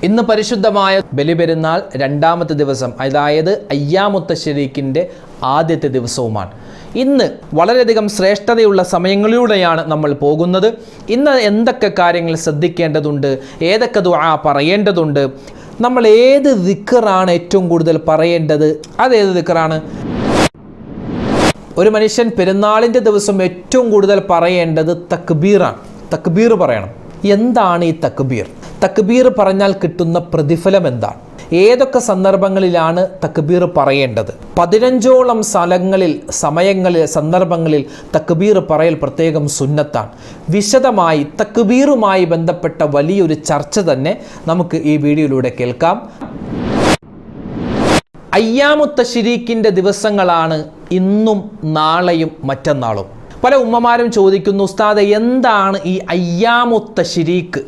ഇന്ന് പരിശുദ്ധമായ ബലിപെരുന്നാൾ രണ്ടാമത്തെ ദിവസം, അതായത് അയ്യാമുത്ത ശരീക്കിൻ്റെ ആദ്യത്തെ ദിവസവുമാണ്. ഇന്ന് വളരെയധികം ശ്രേഷ്ഠതയുള്ള സമയങ്ങളിലൂടെയാണ് നമ്മൾ പോകുന്നത്. ഇന്ന് എന്തൊക്കെ കാര്യങ്ങൾ ശ്രദ്ധിക്കേണ്ടതുണ്ട്, ഏതൊക്കെ ദുആ പറയേണ്ടതുണ്ട്, നമ്മൾ ഏത് ദിക്റാണ് ഏറ്റവും കൂടുതൽ പറയേണ്ടത്, അതേത് ദിക്റാണ്? ഒരു മനുഷ്യൻ പെരുന്നാളിൻ്റെ ദിവസം ഏറ്റവും കൂടുതൽ പറയേണ്ടത് തക്ബീറാണ്. തക്ബീർ പറയണം. എന്താണ് ഈ തക്ബീർ? തക്ബീർ പറഞ്ഞാൽ കിട്ടുന്ന പ്രതിഫലം എന്താണ്? ഏതൊക്കെ സന്ദർഭങ്ങളിലാണ് തക്ബീർ പറയേണ്ടത്? 15ഓളം സന്ദർഭങ്ങളിൽ തക്ബീർ പറയൽ പ്രത്യേകം സുന്നത്താണ്. വിശദമായി തക്ബീറുമായി ബന്ധപ്പെട്ട വലിയൊരു ചർച്ച തന്നെ നമുക്ക് ഈ വീഡിയോയിലൂടെ കേൾക്കാം. അയ്യാമുത്ത ശരീക്കിൻ്റെ ദിവസങ്ങളാണ് ഇന്നും നാളെയും മറ്റന്നാളും. പല ഉമ്മമാരും ചോദിക്കുന്നു, ഉസ്താദ് എന്താണ് ഈ അയ്യാമുത്ത ശരീക്ക്,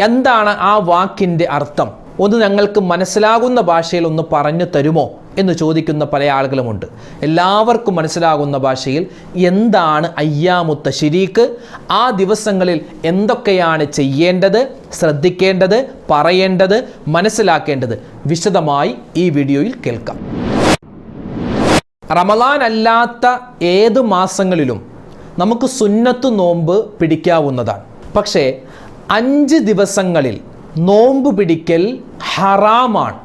എന്താണ് ആ വാക്കിൻ്റെ അർത്ഥം? ഒന്ന് ഞങ്ങൾക്ക് മനസ്സിലാകുന്ന ഭാഷയിൽ ഒന്ന് പറഞ്ഞു തരുമോ എന്ന് ചോദിക്കുന്ന പല ആളുകളുമുണ്ട്. എല്ലാവർക്കും മനസ്സിലാകുന്ന ഭാഷയിൽ എന്താണ് അയ്യാമുത്ത ശരീക്ക്, ആ ദിവസങ്ങളിൽ എന്തൊക്കെയാണ് ചെയ്യേണ്ടത്, ശ്രദ്ധിക്കേണ്ടത്, പറയേണ്ടത്, മനസ്സിലാക്കേണ്ടത്, വിശദമായി ഈ വീഡിയോയിൽ കേൾക്കാം. റമളാൻ അല്ലാത്ത ഏത് മാസങ്ങളിലും നമുക്ക് സുന്നത്ത് നോമ്പ് പിടിക്കാവുന്നതാണ്. പക്ഷേ 5 ദിവസങ്ങളിൽ നോമ്പ് പിടിക്കൽ ഹറാമാണ്.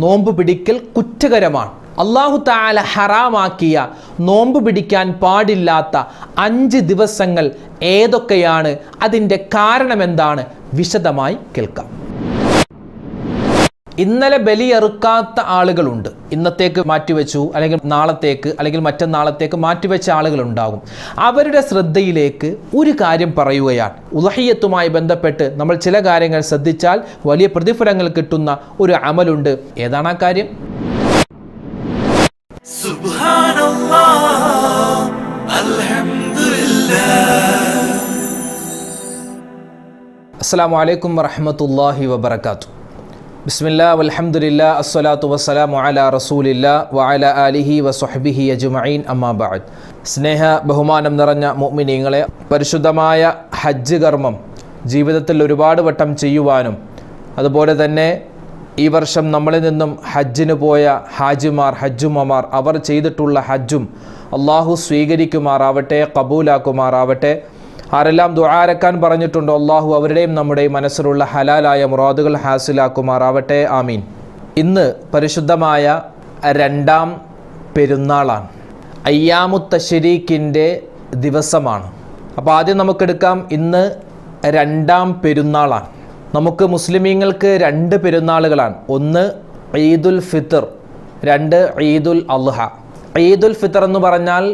നോമ്പ് പിടിക്കൽ കുറ്റകരമാണ്. അല്ലാഹു തആല ഹറാമാക്കിയ നോമ്പ് പിടിക്കാൻ പാടില്ലാത്ത 5 ദിവസങ്ങൾ ഏതൊക്കെയാണ്? അതിൻ്റെ കാരണം എന്താണ്? വിശദമായി കേൾക്കാം. ഇന്നലെ ബലിയെറുക്കാത്ത ആളുകളുണ്ട്. ഇന്നത്തേക്ക് മാറ്റിവെച്ചു, അല്ലെങ്കിൽ നാളത്തേക്ക്, അല്ലെങ്കിൽ മറ്റന്നാളത്തേക്ക് മാറ്റിവെച്ച ആളുകളുണ്ടാകും. അവരുടെ ശ്രദ്ധയിലേക്ക് ഒരു കാര്യം പറയുകയാണ്. ഉളഹിയത്തുമായി ബന്ധപ്പെട്ട് നമ്മൾ ചില കാര്യങ്ങൾ ശ്രദ്ധിച്ചാൽ വലിയ പ്രതിഫലങ്ങൾ കിട്ടുന്ന ഒരു അമലുണ്ട്. ഏതാണ് ആ കാര്യം? അസ്സലാമു അലൈക്കും വറഹ്മത്തുള്ളാഹി വബറകാതുഹു. ബിസ്മില്ലാ വൽഹംദുലില്ലാ അസ്സലാത്തു വസ്സലാമു അലാ റസൂലില്ലാ വഅലാ ആലിഹി വസ്വഹ്ബിഹി അജ്മഈൻ, അമ്മാ ബഅദ്. സ്നേഹ ബഹുമാനം നിറഞ്ഞ മുഅ്മിനീങ്ങളെ, പരിശുദ്ധമായ ഹജ്ജ് കർമ്മം ജീവിതത്തിൽ ഒരുപാട് വട്ടം ചെയ്യുവാനും, അതുപോലെ തന്നെ ഈ വർഷം നമ്മളിൽ നിന്നും ഹജ്ജിന് പോയ ഹാജിമാർ, ഹജ്ജുമ്മമാർ, അവർ ചെയ്തിട്ടുള്ള ഹജ്ജും അള്ളാഹു സ്വീകരിക്കുമാറാവട്ടെ, കബൂലാക്കുമാറാവട്ടെ. ആരെല്ലാം ദുആരക്കാൻ പറഞ്ഞിട്ടുണ്ടോ, അള്ളാഹു അവരുടെയും നമ്മുടെയും മനസ്സിലുള്ള ഹലാലായ മുറാദുകൾ ഹാസിലാക്കുമാറാവട്ടെ, ആമീൻ. ഇന്ന് പരിശുദ്ധമായ രണ്ടാം പെരുന്നാളാണ്. അയ്യാമുത്ത ശരീക്കിൻ്റെ ദിവസമാണ്. അപ്പോൾ ആദ്യം നമുക്കെടുക്കാം, ഇന്ന് രണ്ടാം പെരുന്നാളാണ്. നമുക്ക് മുസ്ലിമീങ്ങൾക്ക് 2 പെരുന്നാളുകളാണ്. ഒന്ന് ഈദുൽ ഫിത്ർ, 2 ഈദുൽ അദ്ഹ. ഈദുൽ ഫിത്ർ എന്ന് പറഞ്ഞാൽ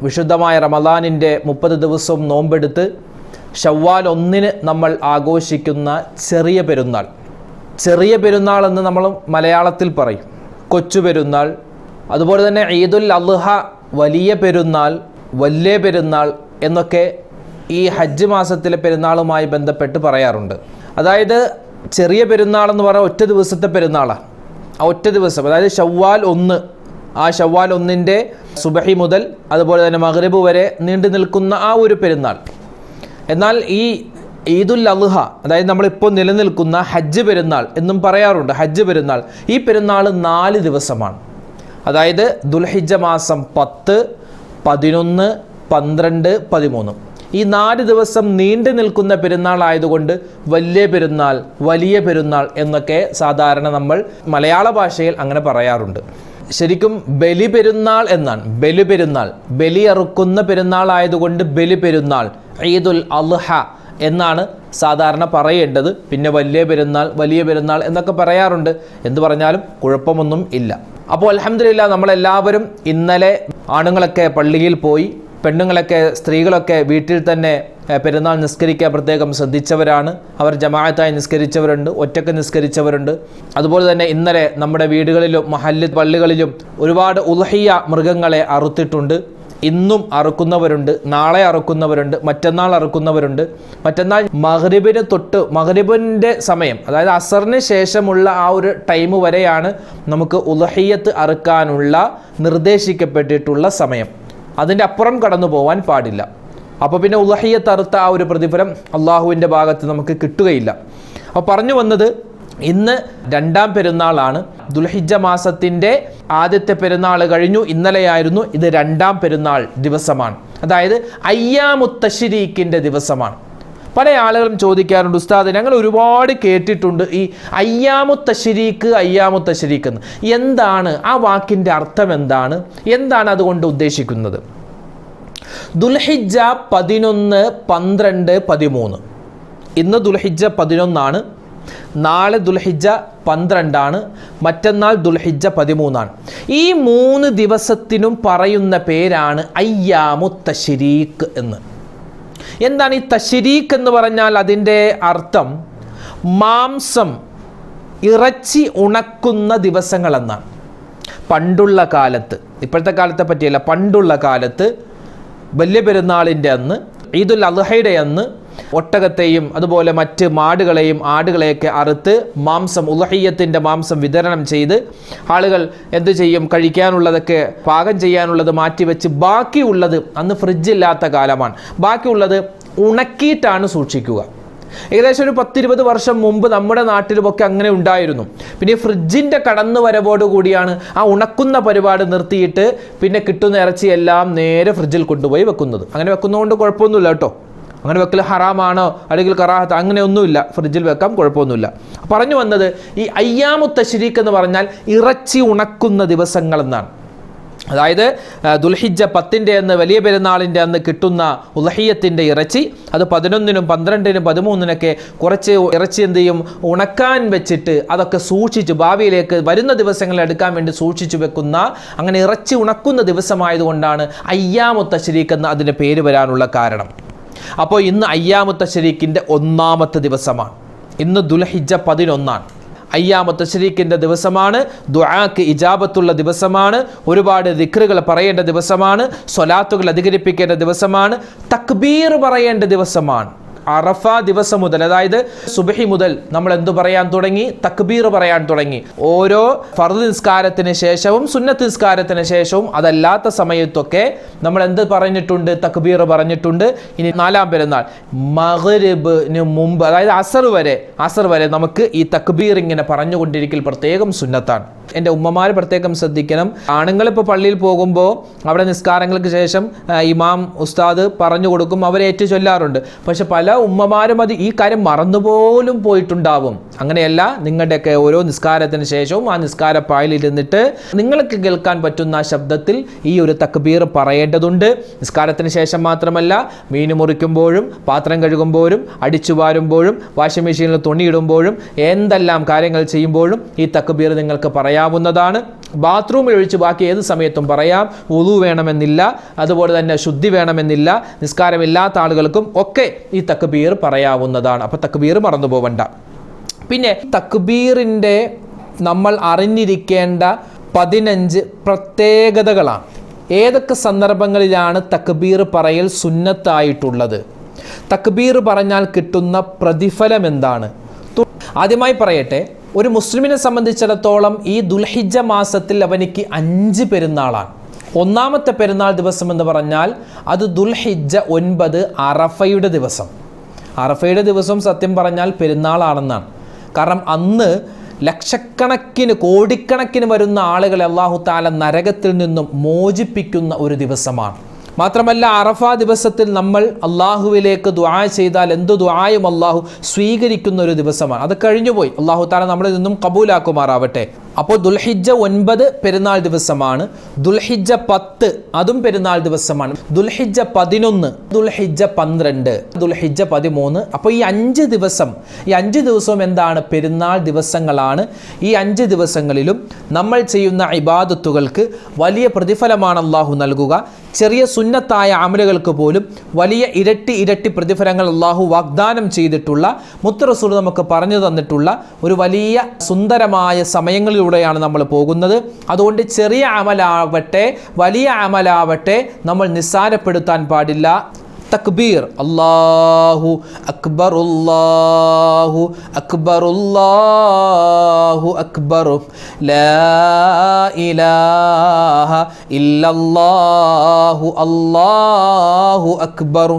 വിശുദ്ധമായ റമളാനിൻ്റെ 30 ദിവസവും നോമ്പെടുത്ത് ശവ്വാൽ 1 നമ്മൾ ആഘോഷിക്കുന്ന ചെറിയ പെരുന്നാൾ. ചെറിയ പെരുന്നാൾ എന്ന് നമ്മൾ മലയാളത്തിൽ പറയും, കൊച്ചു പെരുന്നാൾ. അതുപോലെ തന്നെ ഈദുൽ അദ്ഹ, വലിയ പെരുന്നാൾ, വലിയ പെരുന്നാൾ എന്നൊക്കെ ഈ ഹജ്ജ് മാസത്തിലെ പെരുന്നാളുമായി ബന്ധപ്പെട്ട് പറയാറുണ്ട്. അതായത് ചെറിയ പെരുന്നാൾ എന്ന് പറഞ്ഞാൽ ഒറ്റ ദിവസത്തെ പെരുന്നാളാണ്. ആ ഒറ്റ ദിവസം, അതായത് ശവ്വാൽ 1, ആ ശവ്വാൽ 1ൻ്റെ സുബഹി മുതൽ അതുപോലെ തന്നെ മഗ്രിബ് വരെ നീണ്ടു നിൽക്കുന്ന ആ ഒരു പെരുന്നാൾ. എന്നാൽ ഈ ഈദുൽ അദ്ഹ, അതായത് നമ്മളിപ്പോൾ നിലനിൽക്കുന്ന ഹജ്ജ് പെരുന്നാൾ എന്നും പറയാറുണ്ട്. ഹജ്ജ് പെരുന്നാൾ, ഈ പെരുന്നാൾ 4 ദിവസമാണ്. അതായത് ദുൽഹിജ്ജ മാസം 10, 11, 12, 13 ഈ 4 ദിവസം നീണ്ടു നിൽക്കുന്ന പെരുന്നാൾ ആയതുകൊണ്ട് വലിയ പെരുന്നാൾ, വലിയ പെരുന്നാൾ എന്നൊക്കെ സാധാരണ നമ്മൾ മലയാള ഭാഷയിൽ അങ്ങനെ പറയാറുണ്ട്. ശരിക്കും ബലി പെരുന്നാൾ എന്നാണ്. ബലി പെരുന്നാൾ, ബലിയറുക്കുന്ന പെരുന്നാൾ ആയതുകൊണ്ട് ബലി പെരുന്നാൾ, ഈദുൽ അദ്ഹ എന്നാണ് സാധാരണ പറയേണ്ടത്. പിന്നെ വലിയ പെരുന്നാൾ, വലിയ പെരുന്നാൾ എന്നൊക്കെ പറയാറുണ്ട്. എന്ത് പറഞ്ഞാലും കുഴപ്പമൊന്നും ഇല്ല. അപ്പോൾ അൽഹംദുലില്ലാ, നമ്മളെല്ലാവരും ഇന്നലെ ആണുങ്ങളൊക്കെ പള്ളിയിൽ പോയി, പെണ്ണുങ്ങളൊക്കെ, സ്ത്രീകളൊക്കെ വീട്ടിൽ തന്നെ പെരുന്നാൾ നിസ്കരിക്കാൻ പ്രത്യേകം ശ്രദ്ധിച്ചവരാണ്. അവർ ജമാഅത്തായി നിസ്കരിച്ചവരുണ്ട്, ഒറ്റക്ക് നിസ്കരിച്ചവരുണ്ട്. അതുപോലെ തന്നെ ഇന്നലെ നമ്മുടെ വീടുകളിലും മഹല്ല് പള്ളികളിലും ഒരുപാട് ഉദ്ഹിയ മൃഗങ്ങളെ അറുത്തിട്ടുണ്ട്. ഇന്നും അറുക്കുന്നവരുണ്ട്, നാളെ അറുക്കുന്നവരുണ്ട്, മറ്റന്നാൾ അറുക്കുന്നവരുണ്ട്. മറ്റന്നാൾ മഗ്രിബിൻ്റെ സമയം, അതായത് അസറിന് ശേഷമുള്ള ആ ഒരു ടൈം വരെയാണ് നമുക്ക് ഉദ്ഹിയത്ത് അറുക്കാനുള്ള നിർദ്ദേശിക്കപ്പെട്ടിട്ടുള്ള സമയം. അതിൻ്റെ അപ്പുറം കടന്നു പോകാൻ പാടില്ല. അപ്പോൾ പിന്നെ ഉദ്ഹിയത്ത് അറുത്ത ആ ഒരു പ്രതിഫലം അള്ളാഹുവിൻ്റെ ഭാഗത്ത് നമുക്ക് കിട്ടുകയില്ല. അപ്പോൾ പറഞ്ഞു വന്നത്, ഇന്ന് രണ്ടാം പെരുന്നാളാണ്. ദുൽഹിജ്ജ മാസത്തിൻ്റെ ആദ്യത്തെ പെരുന്നാൾ കഴിഞ്ഞു, ഇന്നലെയായിരുന്നു. ഇത് രണ്ടാം പെരുന്നാൾ ദിവസമാണ്, അതായത് അയ്യാമുത്ത് തശ്രീക്കിൻ്റെ ദിവസമാണ്. പല ആളുകളും ചോദിക്കാറുണ്ട്, ഉസ്താദ് ഞങ്ങൾ ഒരുപാട് കേട്ടിട്ടുണ്ട് ഈ അയ്യാമുത്ത് തശ്രീക്ക് എന്ന്. എന്താണ് ആ വാക്കിൻ്റെ അർത്ഥം? എന്താണ് അതുകൊണ്ട് ഉദ്ദേശിക്കുന്നത്? ദുൽഹിജ്ജ 11, 12, 13. ഇന്ന് ദുൽഹിജ്ജ 11 നാളെ ദുൽഹിജ്ജ 12 മറ്റന്നാൾ ദുൽഹിജ്ജ 13. ഈ 3 ദിവസത്തിനും പറയുന്ന പേരാണ് അയ്യാമുത്ത് തശ്രീക്ക് എന്ന്. എന്താണ് ഈ തശ്രീക്ക് എന്ന് പറഞ്ഞാൽ? അതിൻ്റെ അർത്ഥം മാംസം, ഇറച്ചി ഉണക്കുന്ന ദിവസങ്ങളെന്നാണ്. പണ്ടുള്ള കാലത്ത്, ഇപ്പോഴത്തെ കാലത്തെ പറ്റിയല്ല, പണ്ടുള്ള കാലത്ത് വലിയ പെരുന്നാളിൻ്റെ അന്ന്, ഈദുൽ അദ്ഹയുടെ അന്ന് ഒട്ടകത്തെയും അതുപോലെ മറ്റ് മാടുകളെയും ആടുകളെയൊക്കെ അറുത്ത് മാംസം, ഉദ്ഹിയ്യത്തിൻ്റെ മാംസം വിതരണം ചെയ്ത് ആളുകൾ എന്തു ചെയ്യും? കഴിക്കാനുള്ളതൊക്കെ പാകം ചെയ്യാനുള്ളത് മാറ്റിവെച്ച് ബാക്കിയുള്ളത്, അന്ന് ഫ്രിഡ്ജില്ലാത്ത കാലമാണ്, ബാക്കിയുള്ളത് ഉണക്കിയിട്ടാണ് സൂക്ഷിക്കുക. ഏകദേശം ഒരു 10-20 വർഷം മുമ്പ് നമ്മുടെ നാട്ടിലുമൊക്കെ അങ്ങനെ ഉണ്ടായിരുന്നു. പിന്നെ ഫ്രിഡ്ജിൻ്റെ കടന്നു വരവോട് കൂടിയാണ് ആ ഉണക്കുന്ന പരിപാടി നിർത്തിയിട്ട് പിന്നെ കിട്ടുന്ന ഇറച്ചിയെല്ലാം നേരെ ഫ്രിഡ്ജിൽ കൊണ്ടുപോയി വെക്കുന്നത്. അങ്ങനെ വെക്കുന്നതുകൊണ്ട് കുഴപ്പമൊന്നുമില്ല കേട്ടോ. അങ്ങനെ വെക്കൽ ഹറാമാണോ അല്ലെങ്കിൽ കറാഹത്ത് അങ്ങനെയൊന്നുമില്ല, ഫ്രിഡ്ജിൽ വെക്കാം, കുഴപ്പമൊന്നുമില്ല. പറഞ്ഞു വന്നത് ഈ അയ്യാമുത്ത് തശ്രീക്ക് എന്ന് പറഞ്ഞാൽ ഇറച്ചി ഉണക്കുന്ന ദിവസങ്ങളെന്നാണ്. അതായത് ദുൽഹിജ്ജ 10 അന്ന്, വലിയ പെരുന്നാളിൻ്റെ അന്ന് കിട്ടുന്ന ഉദ്ഹിയ്യത്തിൻ്റെ ഇറച്ചി, അത് 11, 12, 13 കുറച്ച് ഇറച്ചി എന്ത് ചെയ്യും? ഉണക്കാൻ വെച്ചിട്ട് അതൊക്കെ സൂക്ഷിച്ച് ഭാവിയിലേക്ക് വരുന്ന ദിവസങ്ങളിൽ എടുക്കാൻ വേണ്ടി സൂക്ഷിച്ചു വെക്കുന്ന, അങ്ങനെ ഇറച്ചി ഉണക്കുന്ന ദിവസമായതുകൊണ്ടാണ് അയ്യാമുത്ത് തശ്രീക്ക് എന്ന് അതിൻ്റെ പേര് വരാനുള്ള കാരണം. അപ്പോൾ ഇന്ന് അയ്യാമുത്ത് തശ്രീക്കിൻ്റെ 1ാമത്തെ ദിവസമാണ്. ഇന്ന് ദുൽഹിജ്ജ 11. അയ്യാമുത്ത് തശ്രീക്കിൻ്റെ ദിവസമാണ്. ദുആക്ക് ഇജാബത്തുള്ള ദിവസമാണ്. ഒരുപാട് ദിക്റുകൾ പറയേണ്ട ദിവസമാണ്. സ്വലാത്തുകൾ അധികരിപ്പിക്കേണ്ട ദിവസമാണ്. തക്ബീർ പറയേണ്ട ദിവസമാണ്. അറഫ ദിവസം മുതൽ, അതായത് സുബ്ഹി മുതൽ നമ്മൾ എന്തു പറയാൻ തുടങ്ങി? തക്ബീർ പറയാൻ തുടങ്ങി. ഓരോ ഫർദ് നിസ്കാരത്തിന് ശേഷവും സുന്നത്ത് നിസ്കാരത്തിന് ശേഷവും അതല്ലാത്ത സമയത്തൊക്കെ നമ്മൾ എന്ത് പറഞ്ഞിട്ടുണ്ട്? തക്ബീർ പറഞ്ഞിട്ടുണ്ട്. ഇനി 4ാം പെരുന്നാൾ മഗ്രിബിന് മുമ്പ്, അതായത് അസർ വരെ നമുക്ക് ഈ തക്ബീർ ഇങ്ങനെ പറഞ്ഞുകൊണ്ടിരിക്കൽ പ്രത്യേകം സുന്നത്താണ്. എൻ്റെ ഉമ്മമാർ പ്രത്യേകം ശ്രദ്ധിക്കണം. ആണുങ്ങളിപ്പോൾ പള്ളിയിൽ പോകുമ്പോൾ അവിടെ നിസ്കാരങ്ങൾക്ക് ശേഷം ഇമാം ഉസ്താദ് പറഞ്ഞു കൊടുക്കും, അവരെ ഏറ്റു ചൊല്ലാറുണ്ട്. പക്ഷെ പല ഉമ്മമാരും ഈ കാര്യം മറന്നുപോലും പോയിട്ടുണ്ടാവും. അങ്ങനെയല്ല, നിങ്ങളുടെയൊക്കെ ഓരോ നിസ്കാരത്തിന് ശേഷവും ആ നിസ്കാരപ്പായലിൽ ഇരുന്നിട്ട് നിങ്ങൾക്ക് കേൾക്കാൻ പറ്റുന്ന ആ ശബ്ദത്തിൽ ഈ ഒരു തക്ബീർ പറയേണ്ടതുണ്ട്. നിസ്കാരത്തിന് ശേഷം മാത്രമല്ല, മീൻ മുറിക്കുമ്പോഴും പാത്രം കഴുകുമ്പോഴും അടിച്ചു വാരുമ്പോഴും വാഷിംഗ് മെഷീനിൽ തുണിയിടുമ്പോഴും എന്തെല്ലാം കാര്യങ്ങൾ ചെയ്യുമ്പോഴും ഈ തക്ബീർ നിങ്ങൾക്ക് പറയാവുന്നതാണ്. ബാത്റൂമിൽ ഒഴിച്ച് ബാക്കി ഏത് സമയത്തും പറയാം. വുളു വേണമെന്നില്ല, അതുപോലെ തന്നെ ശുദ്ധി വേണമെന്നില്ല. നിസ്കാരമില്ലാത്ത ആളുകൾക്കും ഒക്കെ ഈ തക്ബീർ പറയാവുന്നതാണ്. അപ്പോൾ തക്ബീർ മറന്നു പോവണ്ട. പിന്നെ തക്ബീറിൻ്റെ നമ്മൾ അറിഞ്ഞിരിക്കേണ്ട 15 പ്രത്യേകതകളാണ്. ഏതൊക്കെ സന്ദർഭങ്ങളിലാണ് തക്ബീർ പറയൽ സുന്നത്തായിട്ടുള്ളത്? തക്ബീർ പറഞ്ഞാൽ കിട്ടുന്ന പ്രതിഫലം എന്താണ്? ആദ്യമായി പറയട്ടെ, ഒരു മുസ്ലിമിനെ സംബന്ധിച്ചിടത്തോളം ഈ ദുൽഹിജ്ജ മാസത്തിൽ അവനിക്ക് 5 പെരുന്നാളാണ്. 1ാമത്തെ പെരുന്നാൾ ദിവസം എന്ന് പറഞ്ഞാൽ അത് ദുൽഹിജ്ജ 9 അറഫയുടെ ദിവസം. അറഫയുടെ ദിവസം സത്യം പറഞ്ഞാൽ പെരുന്നാളാണെന്നാണ്. കാരണം അന്ന് ലക്ഷക്കണക്കിന് കോടിക്കണക്കിന് വരുന്ന ആളുകളെ അല്ലാഹു തആല നരകത്തിൽ നിന്നും മോചിപ്പിക്കുന്ന ഒരു ദിവസമാണ്. മാത്രമല്ല അറഫ ദിവസത്തിൽ നമ്മൾ അള്ളാഹുവിലേക്ക് ദുആ ചെയ്താൽ എന്ത് ദുആയും അള്ളാഹു സ്വീകരിക്കുന്ന ഒരു ദിവസമാണ്. അത് കഴിഞ്ഞുപോയി. അള്ളാഹു തആല നമ്മളിൽ നിന്നും കബൂലാക്കുമാറാവട്ടെ. അപ്പോൾ ദുൽഹിജ്ജ 9 പെരുന്നാൾ ദിവസമാണ്. ദുൽഹിജ്ജ 10 അതും പെരുന്നാൾ ദിവസമാണ്. ദുൽഹിജ്ജ 11, ദുൽഹിജ്ജ 12, ദുൽഹിജ്ജ 13. അപ്പോൾ ഈ 5 ദിവസവും എന്താണ്? പെരുന്നാൾ ദിവസങ്ങളാണ്. ഈ 5 ദിവസങ്ങളിലും നമ്മൾ ചെയ്യുന്ന ഇബാദത്തുകൾക്ക് വലിയ പ്രതിഫലമാണ് അള്ളാഹു നൽകുക. ചെറിയ സുന്നത്തായ അമലുകൾക്ക് പോലും വലിയ ഇരട്ടി പ്രതിഫലങ്ങൾ അള്ളാഹു വാഗ്ദാനം ചെയ്തിട്ടുള്ള, മുത്ത് റസൂൽ നമുക്ക് പറഞ്ഞു തന്നിട്ടുള്ള ഒരു വലിയ സുന്ദരമായ സമയങ്ങളിലൂടെയാണ് നമ്മൾ പോകുന്നത്. അതുകൊണ്ട് ചെറിയ അമലാവട്ടെ വലിയ അമലാവട്ടെ നമ്മൾ നിസ്സാരപ്പെടുത്താൻ പാടില്ല. തക്ബീർ, അല്ലാഹു അക്ബർ, അല്ലാഹു അക്ബർ, അല്ലാഹു അല്ലാഹു അക്ബർ ലാ ഇലാഹ ഇല്ലല്ലാഹു അല്ലാഹു അക്ബർ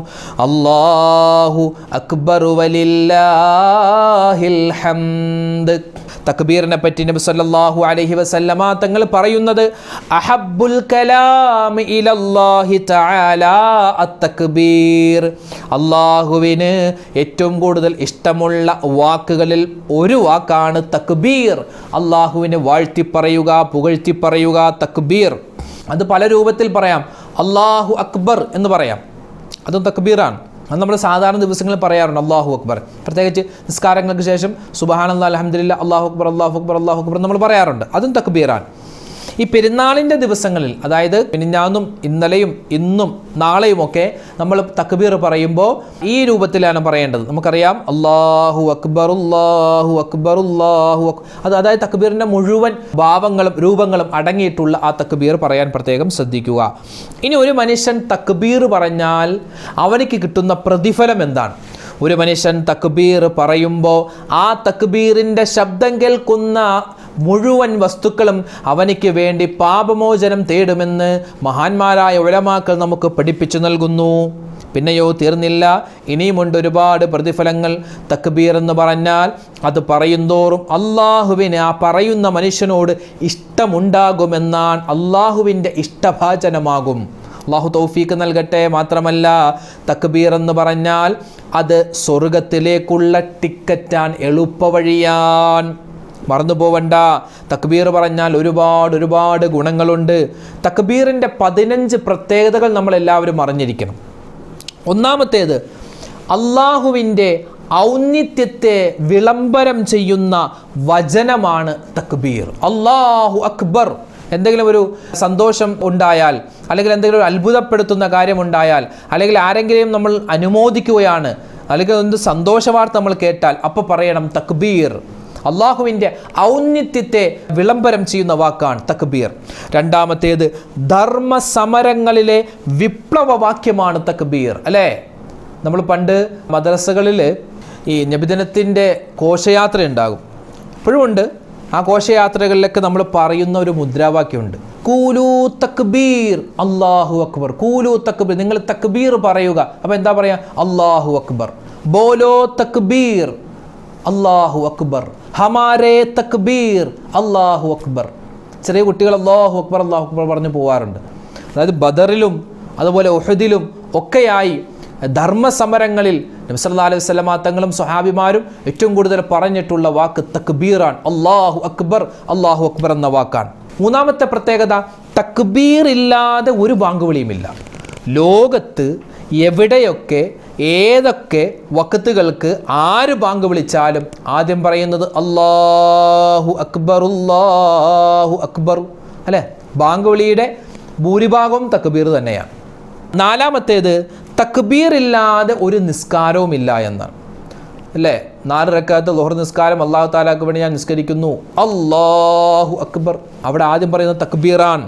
അല്ലാഹു അക്ബർ വലില്ലാഹിൽ ഹംദ്. തക്ബീറിനെ പറ്റി നബി സല്ലല്ലാഹു അലൈഹി വസല്ലമ തങ്ങൾ പറയുന്നത് അഹബ്ബുൽ കലാം ഇലല്ലാഹി തആല അത്തക്ബീർ. അല്ലാഹുവിന് ഏറ്റവും കൂടുതൽ ഇഷ്ടമുള്ള വാക്കുകളിൽ ഒരു വാക്കാണ് തക്ബീർ. അല്ലാഹുവിനെ വാഴ്ത്തി പറയുക, പുകഴ്ത്തി പറയുക, തക്ബീർ. അത് പല രൂപത്തിൽ പറയാം. അല്ലാഹു അക്ബർ എന്ന് പറയാം, അതും തക്ബീറാണ്. അത് നമ്മൾ സാധാരണ ദിവസങ്ങളിൽ പറയാറുണ്ട് അല്ലാഹു അക്ബർ. പ്രത്യേകിച്ച് നിസ്കാരങ്ങൾക്ക് ശേഷം സുബ്ഹാനല്ലാഹ് അൽഹംദുലില്ലാഹ് അല്ലാഹു അക്ബർ അല്ലാഹു അക്ബർ അല്ലാഹു അക്ബർ നമ്മൾ പറയാറുണ്ട്, അതും തക്ബീറാണ്. ഈ പെരുന്നാളിൻ്റെ ദിവസങ്ങളിൽ, അതായത് മിനിഞ്ഞാന്നും ഇന്നലെയും ഇന്നും നാളെയുമൊക്കെ നമ്മൾ തക്ബീർ പറയുമ്പോൾ ഈ രൂപത്തിലാണ് പറയേണ്ടത്. നമുക്കറിയാം അല്ലാഹു അക്ബർ അല്ലാഹു അക്ബർ അല്ലാഹു അക്ബർ. അതായത് തക്ബീറിൻ്റെ മുഴുവൻ ഭാവങ്ങളും രൂപങ്ങളും അടങ്ങിയിട്ടുള്ള ആ തക്ബീർ പറയാൻ പ്രത്യേകം ശ്രദ്ധിക്കുക. ഇനി ഒരു മനുഷ്യൻ തക്ബീർ പറഞ്ഞാൽ അവനിക്ക് കിട്ടുന്ന പ്രതിഫലം എന്താണ്? ഒരു മനുഷ്യൻ തക്ബീർ പറയുമ്പോൾ ആ തക്ബീറിൻ്റെ ശബ്ദം കേൾക്കുന്ന മുഴുവൻ വസ്തുക്കളും അവനിക്ക് വേണ്ടി പാപമോചനം തേടുമെന്ന് മഹാന്മാരായ ഉലമാക്കൾ നമുക്ക് പഠിപ്പിച്ചു നൽകുന്നു. പിന്നെയോ തീർന്നില്ല, ഇനിയുമുണ്ട് ഒരുപാട് പ്രതിഫലങ്ങൾ. തക്ബീർ എന്ന് പറഞ്ഞാൽ അത് പറയുന്തോറും അള്ളാഹുവിന് ആ പറയുന്ന മനുഷ്യനോട് ഇഷ്ടമുണ്ടാകുമെന്നാണ്, അള്ളാഹുവിൻ്റെ ഇഷ്ടഭാചനമാകും. അള്ളാഹു തൗഫീക്ക് നൽകട്ടെ. മാത്രമല്ല തക്ബീർ എന്ന് പറഞ്ഞാൽ അത് സ്വർഗത്തിലേക്കുള്ള ടിക്കറ്റാൻ, എളുപ്പവഴിയാൻ. മറന്നു പോവണ്ട, തക്ബീർ പറഞ്ഞാൽ ഒരുപാട് ഗുണങ്ങളുണ്ട്. തക്ബീറിൻ്റെ 15 പ്രത്യേകതകൾ നമ്മളെല്ലാവരും അറിഞ്ഞിരിക്കണം. ഒന്നാമത്തേത്, അള്ളാഹുവിൻ്റെ ഔന്നിത്യത്തെ വിളംബരം ചെയ്യുന്ന വചനമാണ് തക്ബീർ. അല്ലാഹു അക്ബർ. എന്തെങ്കിലും ഒരു സന്തോഷം ഉണ്ടായാൽ, അല്ലെങ്കിൽ എന്തെങ്കിലും ഒരു അത്ഭുതപ്പെടുത്തുന്ന കാര്യമുണ്ടായാൽ, അല്ലെങ്കിൽ ആരെങ്കിലും നമ്മൾ അനുമോദിക്കുകയാണ്, അല്ലെങ്കിൽ എന്ത് സന്തോഷ വാർത്ത നമ്മൾ കേട്ടാൽ അപ്പോൾ പറയണം തക്ബീർ. അള്ളാഹുവിൻ്റെ ഔന്നിത്യത്തെ വിളംബരം ചെയ്യുന്ന വാക്കാണ് തക്ബീർ. രണ്ടാമത്തേത്, ധർമ്മസമരങ്ങളിലെ വിപ്ലവ വാക്യമാണ് തക്ബീർ. അല്ലേ, നമ്മൾ പണ്ട് മദ്രസകളിൽ ഈ നബിദിനത്തിൻ്റെ ഘോഷയാത്ര ഉണ്ടാകും, ഇപ്പോഴും ഉണ്ട്. ആ ഘോഷയാത്രകളിലൊക്കെ നമ്മൾ പറയുന്ന ഒരു മുദ്രാവാക്യമുണ്ട്, കൂലു തക്ബീർ അല്ലാഹു അക്ബർ. കൂലു തക്ബീർ, നിങ്ങൾ തക്ബീർ പറയുക. അപ്പോൾ എന്താ പറയുക? അല്ലാഹു അക്ബർ. ബോലോ തക്ബീർ അല്ലാഹു അക്ബർ. ഹമാരേ തക്ബീർ അല്ലാഹു അക്ബർ. ചെറിയ കുട്ടികൾ അല്ലാഹു അക്ബർ അല്ലാഹു അക്ബർ പറഞ്ഞു പോകാറുണ്ട്. അതായത് ബദറിലും അതുപോലെ ഉഹദിലും ഒക്കെയായി ധർമ്മസമരങ്ങളിൽ നബി സല്ലല്ലാഹു അലൈഹി വസല്ലമ തങ്ങളും സ്വഹാബിമാരും ഏറ്റവും കൂടുതൽ പറഞ്ഞിട്ടുള്ള വാക്ക് തക്ബീറാണ്. അല്ലാഹു അക്ബർ എന്ന വാക്കാണ്. മൂന്നാമത്തെ പ്രത്യേകത, തക്ബീർ ഇല്ലാതെ ഒരു ബാങ്കുവിളിയുമില്ല. ലോകത്ത് എവിടെയൊക്കെ ഏതൊക്കെ വഖത്തുകൾക്ക് ആര് ബാങ്ക് വിളിച്ചാലും ആദ്യം പറയുന്നത് അല്ലാഹു അക്ബർ അല്ലേ? ബാങ്ക് വിളിയുടെ ഭൂരിഭാഗവും തക്ബീർ തന്നെയാണ്. നാലാമത്തേത്, തക്ബീർ ഇല്ലാതെ ഒരു നിസ്കാരവുമില്ല എന്നാണ്. അല്ലേ, 4 റക്അത്ത് ളുഹർ നിസ്കാരം അല്ലാഹു തആലക്ക് വേണ്ടി ഞാൻ നിസ്കരിക്കുന്നു, അല്ലാഹു അക്ബർ. അവിടെ ആദ്യം പറയുന്നത് തക്ബീറാണ്.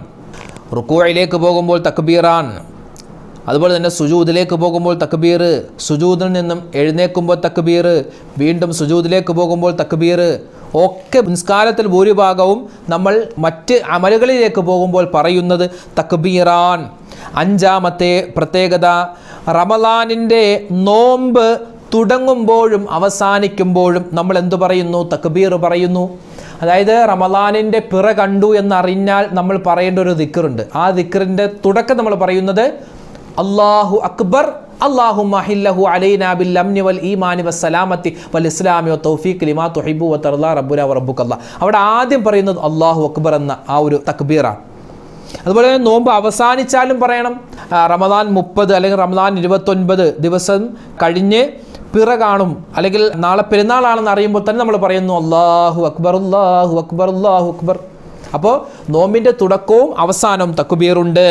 റുകൂഇലേക്ക് പോകുമ്പോൾ തക്ബീറാണ്. അതുപോലെ തന്നെ സുജൂദിലേക്ക് പോകുമ്പോൾ തക്ബീർ, സുജൂദിൽ നിന്നും എഴുന്നേൽക്കുമ്പോൾ തക്ബീർ, വീണ്ടും സുജൂദിലേക്ക് പോകുമ്പോൾ തക്ബീർ. ഒക്കെ നിസ്കാരത്തിൽ ഭൂരിഭാഗവും നമ്മൾ മറ്റ് അമലുകളിലേക്ക് പോകുമ്പോൾ പറയുന്നത് തക്ബീറാൻ. അഞ്ചാമത്തെ പ്രത്യേകത, റമളാനിൻ്റെ നോമ്പ് തുടങ്ങുമ്പോഴും അവസാനിക്കുമ്പോഴും നമ്മൾ എന്തു പറയുന്നു? തക്ബീർ പറയുന്നു. അതായത് റമളാനിൻ്റെ പിറ കണ്ടു എന്നറിഞ്ഞാൽ നമ്മൾ പറയേണ്ട ഒരു ദിക്റുണ്ട്. ആ ദിക്റിൻ്റെ തുടക്കം നമ്മൾ പറയുന്നത് അല്ലാഹു അക്ബർ അല്ലാഹുമ്മ അഹില്ലഹു അലൈനാ ബിൽ അംനി വൽ ഈമാനി വസ്സലാമത്തി വൽ ഇസ്ലാമി വതൗഫീഖ് ലിമാ തുഹിബ്ബു വതർളാ റബ്ബുനാ വറബ്ബുകല്ലാഹ്. അവിടെ ആദ്യം പറയുന്നത് അല്ലാഹു അക്ബർ എന്ന ആ ഒരു തക്ബീറാണ്. അതുപോലെ തന്നെ നോമ്പ് അവസാനിച്ചാലും പറയണം. റമദാൻ 30 അല്ലെങ്കിൽ റമദാൻ 29 ദിവസം കഴിഞ്ഞ് പിറ കാണും, അല്ലെങ്കിൽ നാളെ പെരുന്നാളാണെന്ന് അറിയുമ്പോൾ തന്നെ നമ്മൾ പറയുന്നു അല്ലാഹു അക്ബർ അല്ലാഹു അക്ബർ അല്ലാഹു അക്ബർ. അപ്പോൾ നോമ്പിൻ്റെ തുടക്കവും അവസാനവും തക്ബീറുണ്ട്.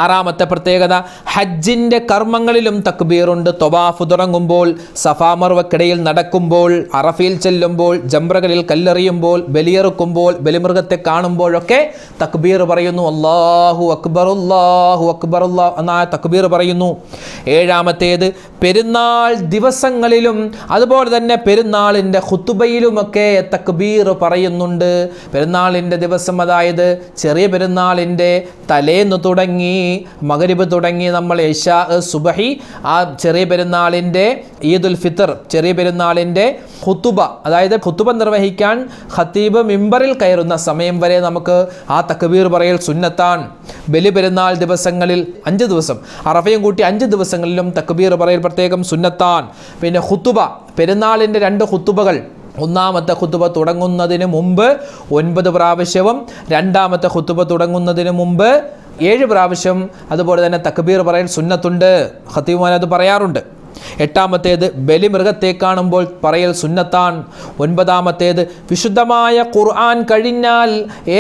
ആറാമത്തെ പ്രത്യേകത, ഹജ്ജിൻ്റെ കർമ്മങ്ങളിലും തക്ബീറുണ്ട്. തൊവാഫ് തുടങ്ങുമ്പോൾ, സഫാ മർവക്കിടയിൽ നടക്കുമ്പോൾ, അറഫയിൽ ചെല്ലുമ്പോൾ, ജംറകളിൽ കല്ലെറിയുമ്പോൾ, ബലിയെറുക്കുമ്പോൾ, ബലിമൃഗത്തെ കാണുമ്പോഴൊക്കെ തക്ബീർ പറയുന്നു. അല്ലാഹു അക്ബർ അല്ലാഹു അക്ബർ എന്നായ തക്ബീർ പറയുന്നു. ഏഴാമത്തേത്, പെരുന്നാൾ ദിവസങ്ങളിലും അതുപോലെ തന്നെ പെരുന്നാളിൻ്റെ ഖുതുബയിലുമൊക്കെ തക്ബീർ പറയുന്നുണ്ട്. പെരുന്നാളിൻ്റെ ദിവസം, അതായത് ചെറിയ പെരുന്നാളിൻ്റെ തലേന്ന് തുടങ്ങി മഗ്രിബ് തുടങ്ങി നമ്മൾ ഇശാ, സുബഹി, ആ ചെറിയ പെരുന്നാളിൻ്റെ ഈദുൽ ഫിത്തർ, ചെറിയ പെരുന്നാളിൻ്റെ ഖുതുബ, അതായത് ഖുതുബ നിർവഹിക്കാൻ ഖത്തീബ് മിമ്പറിൽ കയറുന്ന സമയം വരെ നമുക്ക് ആ തക്ബീർ പറയൽ സുന്നത്താണ്. ബലി പെരുന്നാൾ ദിവസങ്ങളിൽ 5 ദിവസം, അറഫയും കൂട്ടി 5 ദിവസങ്ങളിലും തക്ബീർ പറയൽ പ്രത്യേകം സുന്നത്താണ്. പിന്നെ ഖുതുബ, പെരുന്നാളിൻ്റെ 2 ഖുതുബകൾ, ഒന്നാമത്തെ ഖുതുബ തുടങ്ങുന്നതിന് മുമ്പ് 9 പ്രാവശ്യവും രണ്ടാമത്തെ ഖുതുബ തുടങ്ങുന്നതിന് മുമ്പ് 7 പ്രാവശ്യം അതുപോലെ തന്നെ തക്ബീർ പറയൽ സുന്നത്തുണ്ട്. ഖത്തീബുമാർ അത് പറയാറുണ്ട്. എട്ടാമത്തേത്, ബലിമൃഗത്തെ കാണുമ്പോൾ പറയൽ സുന്നത്താൻ. 9-ാമത്തേത്, വിശുദ്ധമായ ഖുർആൻ കഴിഞ്ഞാൽ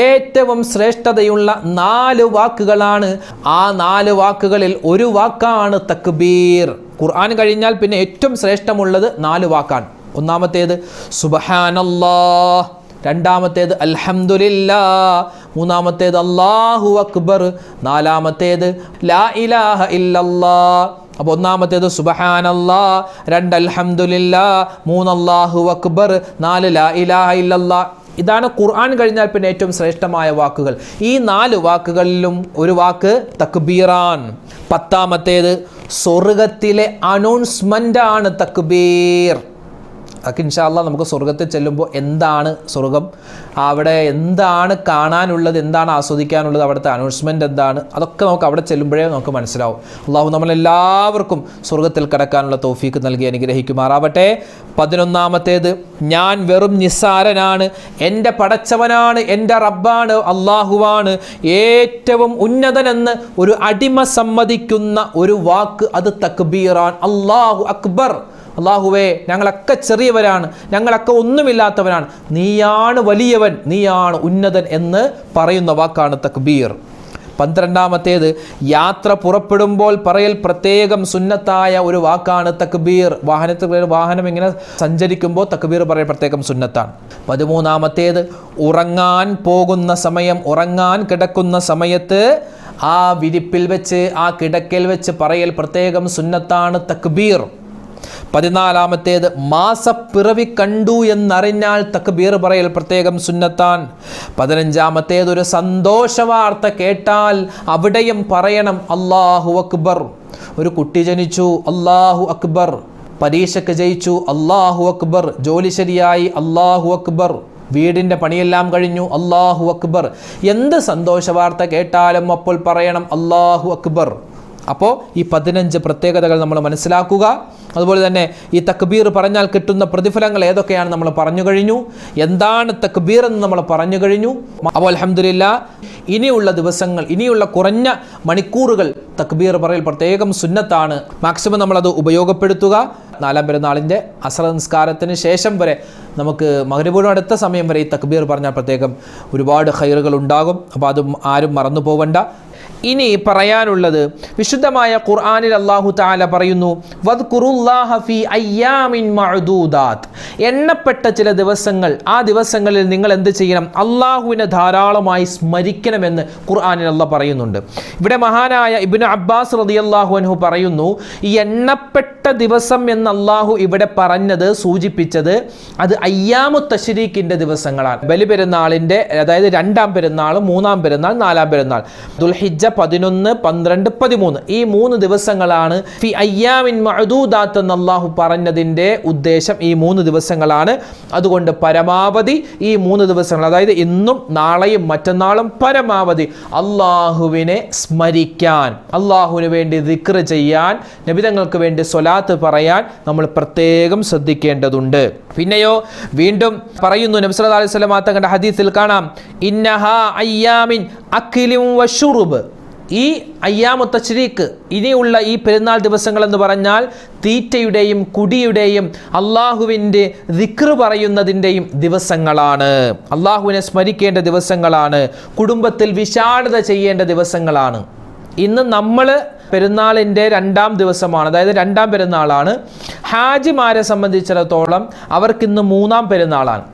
ഏറ്റവും ശ്രേഷ്ഠതയുള്ള 4 വാക്കുകളാണ്. ആ 4 വാക്കുകളിൽ ഒരു വാക്കാണ് തക്ബീർ. ഖുർആൻ കഴിഞ്ഞാൽ പിന്നെ ഏറ്റവും ശ്രേഷ്ഠമുള്ളത് 4 വാക്കാണ്. ഒന്നാമത്തേത് സുബ്ഹാനല്ലാഹ്, രണ്ടാമത്തേത് അൽഹംദുലില്ലാഹ്, മൂന്നാമത്തേത് അല്ലാഹു അക്ബർ, നാലാമത്തേത് ലാ ഇലാഹ ഇല്ലല്ലാഹ്. അപ്പോൾ ഒന്നാമത്തേത് സുബ്ഹാനല്ലാഹ്, 2 അൽഹംദുലില്ലാഹ്, 3 അല്ലാഹു അക്ബർ, 4 ലാ ഇലാഹ ഇല്ലല്ലാഹ്. ഇതാണ് ഖുർആൻ കഴിഞ്ഞാൽ പിന്നെ ഏറ്റവും ശ്രേഷ്ഠമായ വാക്കുകൾ. ഈ 4 വാക്കുകളിലും ഒരു വാക്ക് തക്ബീറാൻ. 10-ാമത്തേത്, സ്വർഗത്തിലെ അനൗൺസ്മെൻ്റ് ആണ് തക്ബീർ. അതൊക്കെ ഇൻഷാ അല്ലാഹ് നമുക്ക് സ്വർഗത്തിൽ ചെല്ലുമ്പോൾ എന്താണ് സ്വർഗം, അവിടെ എന്താണ് കാണാനുള്ളത്, എന്താണ് ആസ്വദിക്കാനുള്ളത്, അവിടുത്തെ അനൗൺസ്മെൻറ്റ് എന്താണ്, അതൊക്കെ നമുക്ക് അവിടെ ചെല്ലുമ്പോഴേ നമുക്ക് മനസ്സിലാവും. അള്ളാഹു നമ്മളെല്ലാവർക്കും സ്വർഗത്തിൽ കടക്കാനുള്ള തൗഫീക്ക് നൽകി അനുഗ്രഹിക്കുമാറാവട്ടെ. 11-ാമത്തേത്, ഞാൻ വെറും നിസ്സാരനാണ്, എൻ്റെ പടച്ചവനാണ്, എൻ്റെ റബ്ബാണ്, അള്ളാഹുവാണ് ഏറ്റവും ഉന്നതനെന്ന് ഒരു അടിമ സമ്മതിക്കുന്ന ഒരു വാക്ക്, അത് തക്ബീറാൻ. അല്ലാഹു അക്ബർ, അള്ളാഹുവേ ഞങ്ങളൊക്കെ ചെറിയവരാണ്, ഞങ്ങളൊക്കെ ഒന്നുമില്ലാത്തവരാണ്, നീയാണ് വലിയവൻ, നീയാണ് ഉന്നതൻ എന്ന് പറയുന്ന വാക്കാണ് തക്ബീർ. 12-ാമത്തേത്, യാത്ര പുറപ്പെടുമ്പോൾ പറയൽ പ്രത്യേകം സുന്നത്തായ ഒരു വാക്കാണ് തക്ബീർ. വാഹനം ഇങ്ങനെ സഞ്ചരിക്കുമ്പോൾ തക്ബീർ പറയൽ പ്രത്യേകം സുന്നത്താണ്. 13-ാമത്തേത്, ഉറങ്ങാൻ പോകുന്ന സമയം, ഉറങ്ങാൻ കിടക്കുന്ന സമയത്ത് ആ വിരിപ്പിൽ വെച്ച്, ആ കിടക്കയിൽ വെച്ച് പറയൽ പ്രത്യേകം സുന്നത്താണ് തക്ബീർ. 14-ാമത്തേത്, മാസപ്പിറവി കണ്ടു എന്നറിഞ്ഞാൽ തക്ബീർ പറയൽ പ്രത്യേകം സുന്നത്താൻ. 15-ാമത്തേത്, ഒരു സന്തോഷ വാർത്ത കേട്ടാൽ അവിടെയും പറയണം അല്ലാഹു അക്ബർ. ഒരു കുട്ടി ജനിച്ചു, അല്ലാഹു അക്ബർ. പരീക്ഷയ്ക്ക് ജയിച്ചു, അല്ലാഹു അക്ബർ. ജോലി ശരിയായി, അല്ലാഹു അക്ബർ. വീടിൻ്റെ പണിയെല്ലാം കഴിഞ്ഞു, അല്ലാഹു അക്ബർ. എന്ത് സന്തോഷ വാർത്ത കേട്ടാലും അപ്പോൾ പറയണം അല്ലാഹു അക്ബർ. അപ്പോൾ ഈ 15 പ്രത്യേകതകൾ നമ്മൾ മനസ്സിലാക്കുക. അതുപോലെ തന്നെ ഈ തക്ബീർ പറഞ്ഞാൽ കിട്ടുന്ന പ്രതിഫലങ്ങൾ ഏതൊക്കെയാണ് നമ്മൾ പറഞ്ഞു കഴിഞ്ഞു. എന്താണ് തക്ബീർ എന്ന് നമ്മൾ പറഞ്ഞു കഴിഞ്ഞു. അപ്പോൾ അൽഹംദുലില്ലാഹ്, ഇനിയുള്ള ദിവസങ്ങൾ, ഇനിയുള്ള കുറഞ്ഞ മണിക്കൂറുകൾ തക്ബീർ പറയൽ പ്രത്യേകം സുന്നത്താണ്. മാക്സിമം നമ്മളത് ഉപയോഗപ്പെടുത്തുക. 4-ാം പെരുന്നാളിൻ്റെ അസ്ർ നിസ്കാരത്തിന് ശേഷം വരെ, നമുക്ക് മഗ്രിബിനോട് അടുത്ത സമയം വരെ ഈ തക്ബീർ പറഞ്ഞാൽ പ്രത്യേകം ഒരുപാട് ഖൈറുകൾ ഉണ്ടാകും. അപ്പോൾ അതും ആരും മറന്നു പോവണ്ട. ഇനി പറയാനുള്ളത്, വിശുദ്ധമായ ഖുർആനിൽ അല്ലാഹു തആല പറയുന്നു, വദ്കുറുല്ലാഹ ഫീ അയ്യാമിൻ മഅദൂദാത്ത്, എണ്ണപ്പെട്ട ചില ദിവസങ്ങൾ, ആ ദിവസങ്ങളിൽ നിങ്ങൾ എന്ത് ചെയ്യണം, അള്ളാഹുവിനെ ധാരാളമായി സ്മരിക്കണമെന്ന് ഖുർആനിൽ അല്ലാഹ് പറയുന്നുണ്ട്. ഇവിടെ മഹാനായ ഇബ്നു അബ്ബാസ് റളിയല്ലാഹു അൻഹു പറയുന്നു, ഈ എണ്ണപ്പെട്ട ദിവസം എന്ന് അള്ളാഹു ഇവിടെ പറഞ്ഞത്, സൂചിപ്പിച്ചത് അത് അയ്യാമു തശ്രീഖിൻ്റെ ദിവസങ്ങളാണ്. ബലിപെരുന്നാളിൻ്റെ, അതായത് 2-ാം പെരുന്നാൾ, 3-ാം പെരുന്നാൾ, 4-ാം പെരുന്നാൾ, ദുൽഹിജ്ജ 11, 12, 13 ഈ 3 ദിവസങ്ങളാണ് ഫി അയ്യാമിൻ മഅദൂദാത്ത് എന്ന് അല്ലാഹു പറഞ്ഞതിൻ്റെ ഉദ്ദേശം. ഈ 3 ദിവസങ്ങളാണ്. അതുകൊണ്ട് പരമാവധി ഈ 3 ദിവസങ്ങൾ, അതായത് ഇന്നും നാളെയും മറ്റന്നാളും പരമാവധി അള്ളാഹുവിനെ സ്മരിക്കാൻ, അള്ളാഹുവിന് വേണ്ടി ദിക്ർ ചെയ്യാൻ, നബിതങ്ങൾക്ക് വേണ്ടി സ്വലാത്ത് പറയാൻ നമ്മൾ പ്രത്യേകം ശ്രദ്ധിക്കേണ്ടതുണ്ട്. പിന്നെയോ വീണ്ടും പറയുന്നു, നബി സല്ലല്ലാഹു അലൈഹി വസല്ലം തങ്ങളുടെ ഹദീസിൽ കാണാം, ഇന്നഹാ അയ്യാമിൻ അക്ലിൻ വശുർബ്. ഈ അയ്യാമു തശ്രീഖ്, ഇനിയുള്ള ഈ പെരുന്നാൾ ദിവസങ്ങൾ എന്ന് പറഞ്ഞാൽ തീറ്റയുടെയും കുടിയുടെയും അള്ളാഹുവിൻ്റെ ദിക്ർ പറയുന്നതിൻ്റെയും ദിവസങ്ങളാണ്. അള്ളാഹുവിനെ സ്മരിക്കേണ്ട ദിവസങ്ങളാണ്. കുടുംബത്തിൽ വിശാലത ചെയ്യേണ്ട ദിവസങ്ങളാണ്. ഇന്ന് നമ്മൾ പെരുന്നാളിൻ്റെ 2-ാം ദിവസമാണ്, അതായത് 2-ാം പെരുന്നാളാണ്. ഹാജിമാരെ സംബന്ധിച്ചിടത്തോളം അവർക്കിന്ന് 3-ാം പെരുന്നാളാണ്.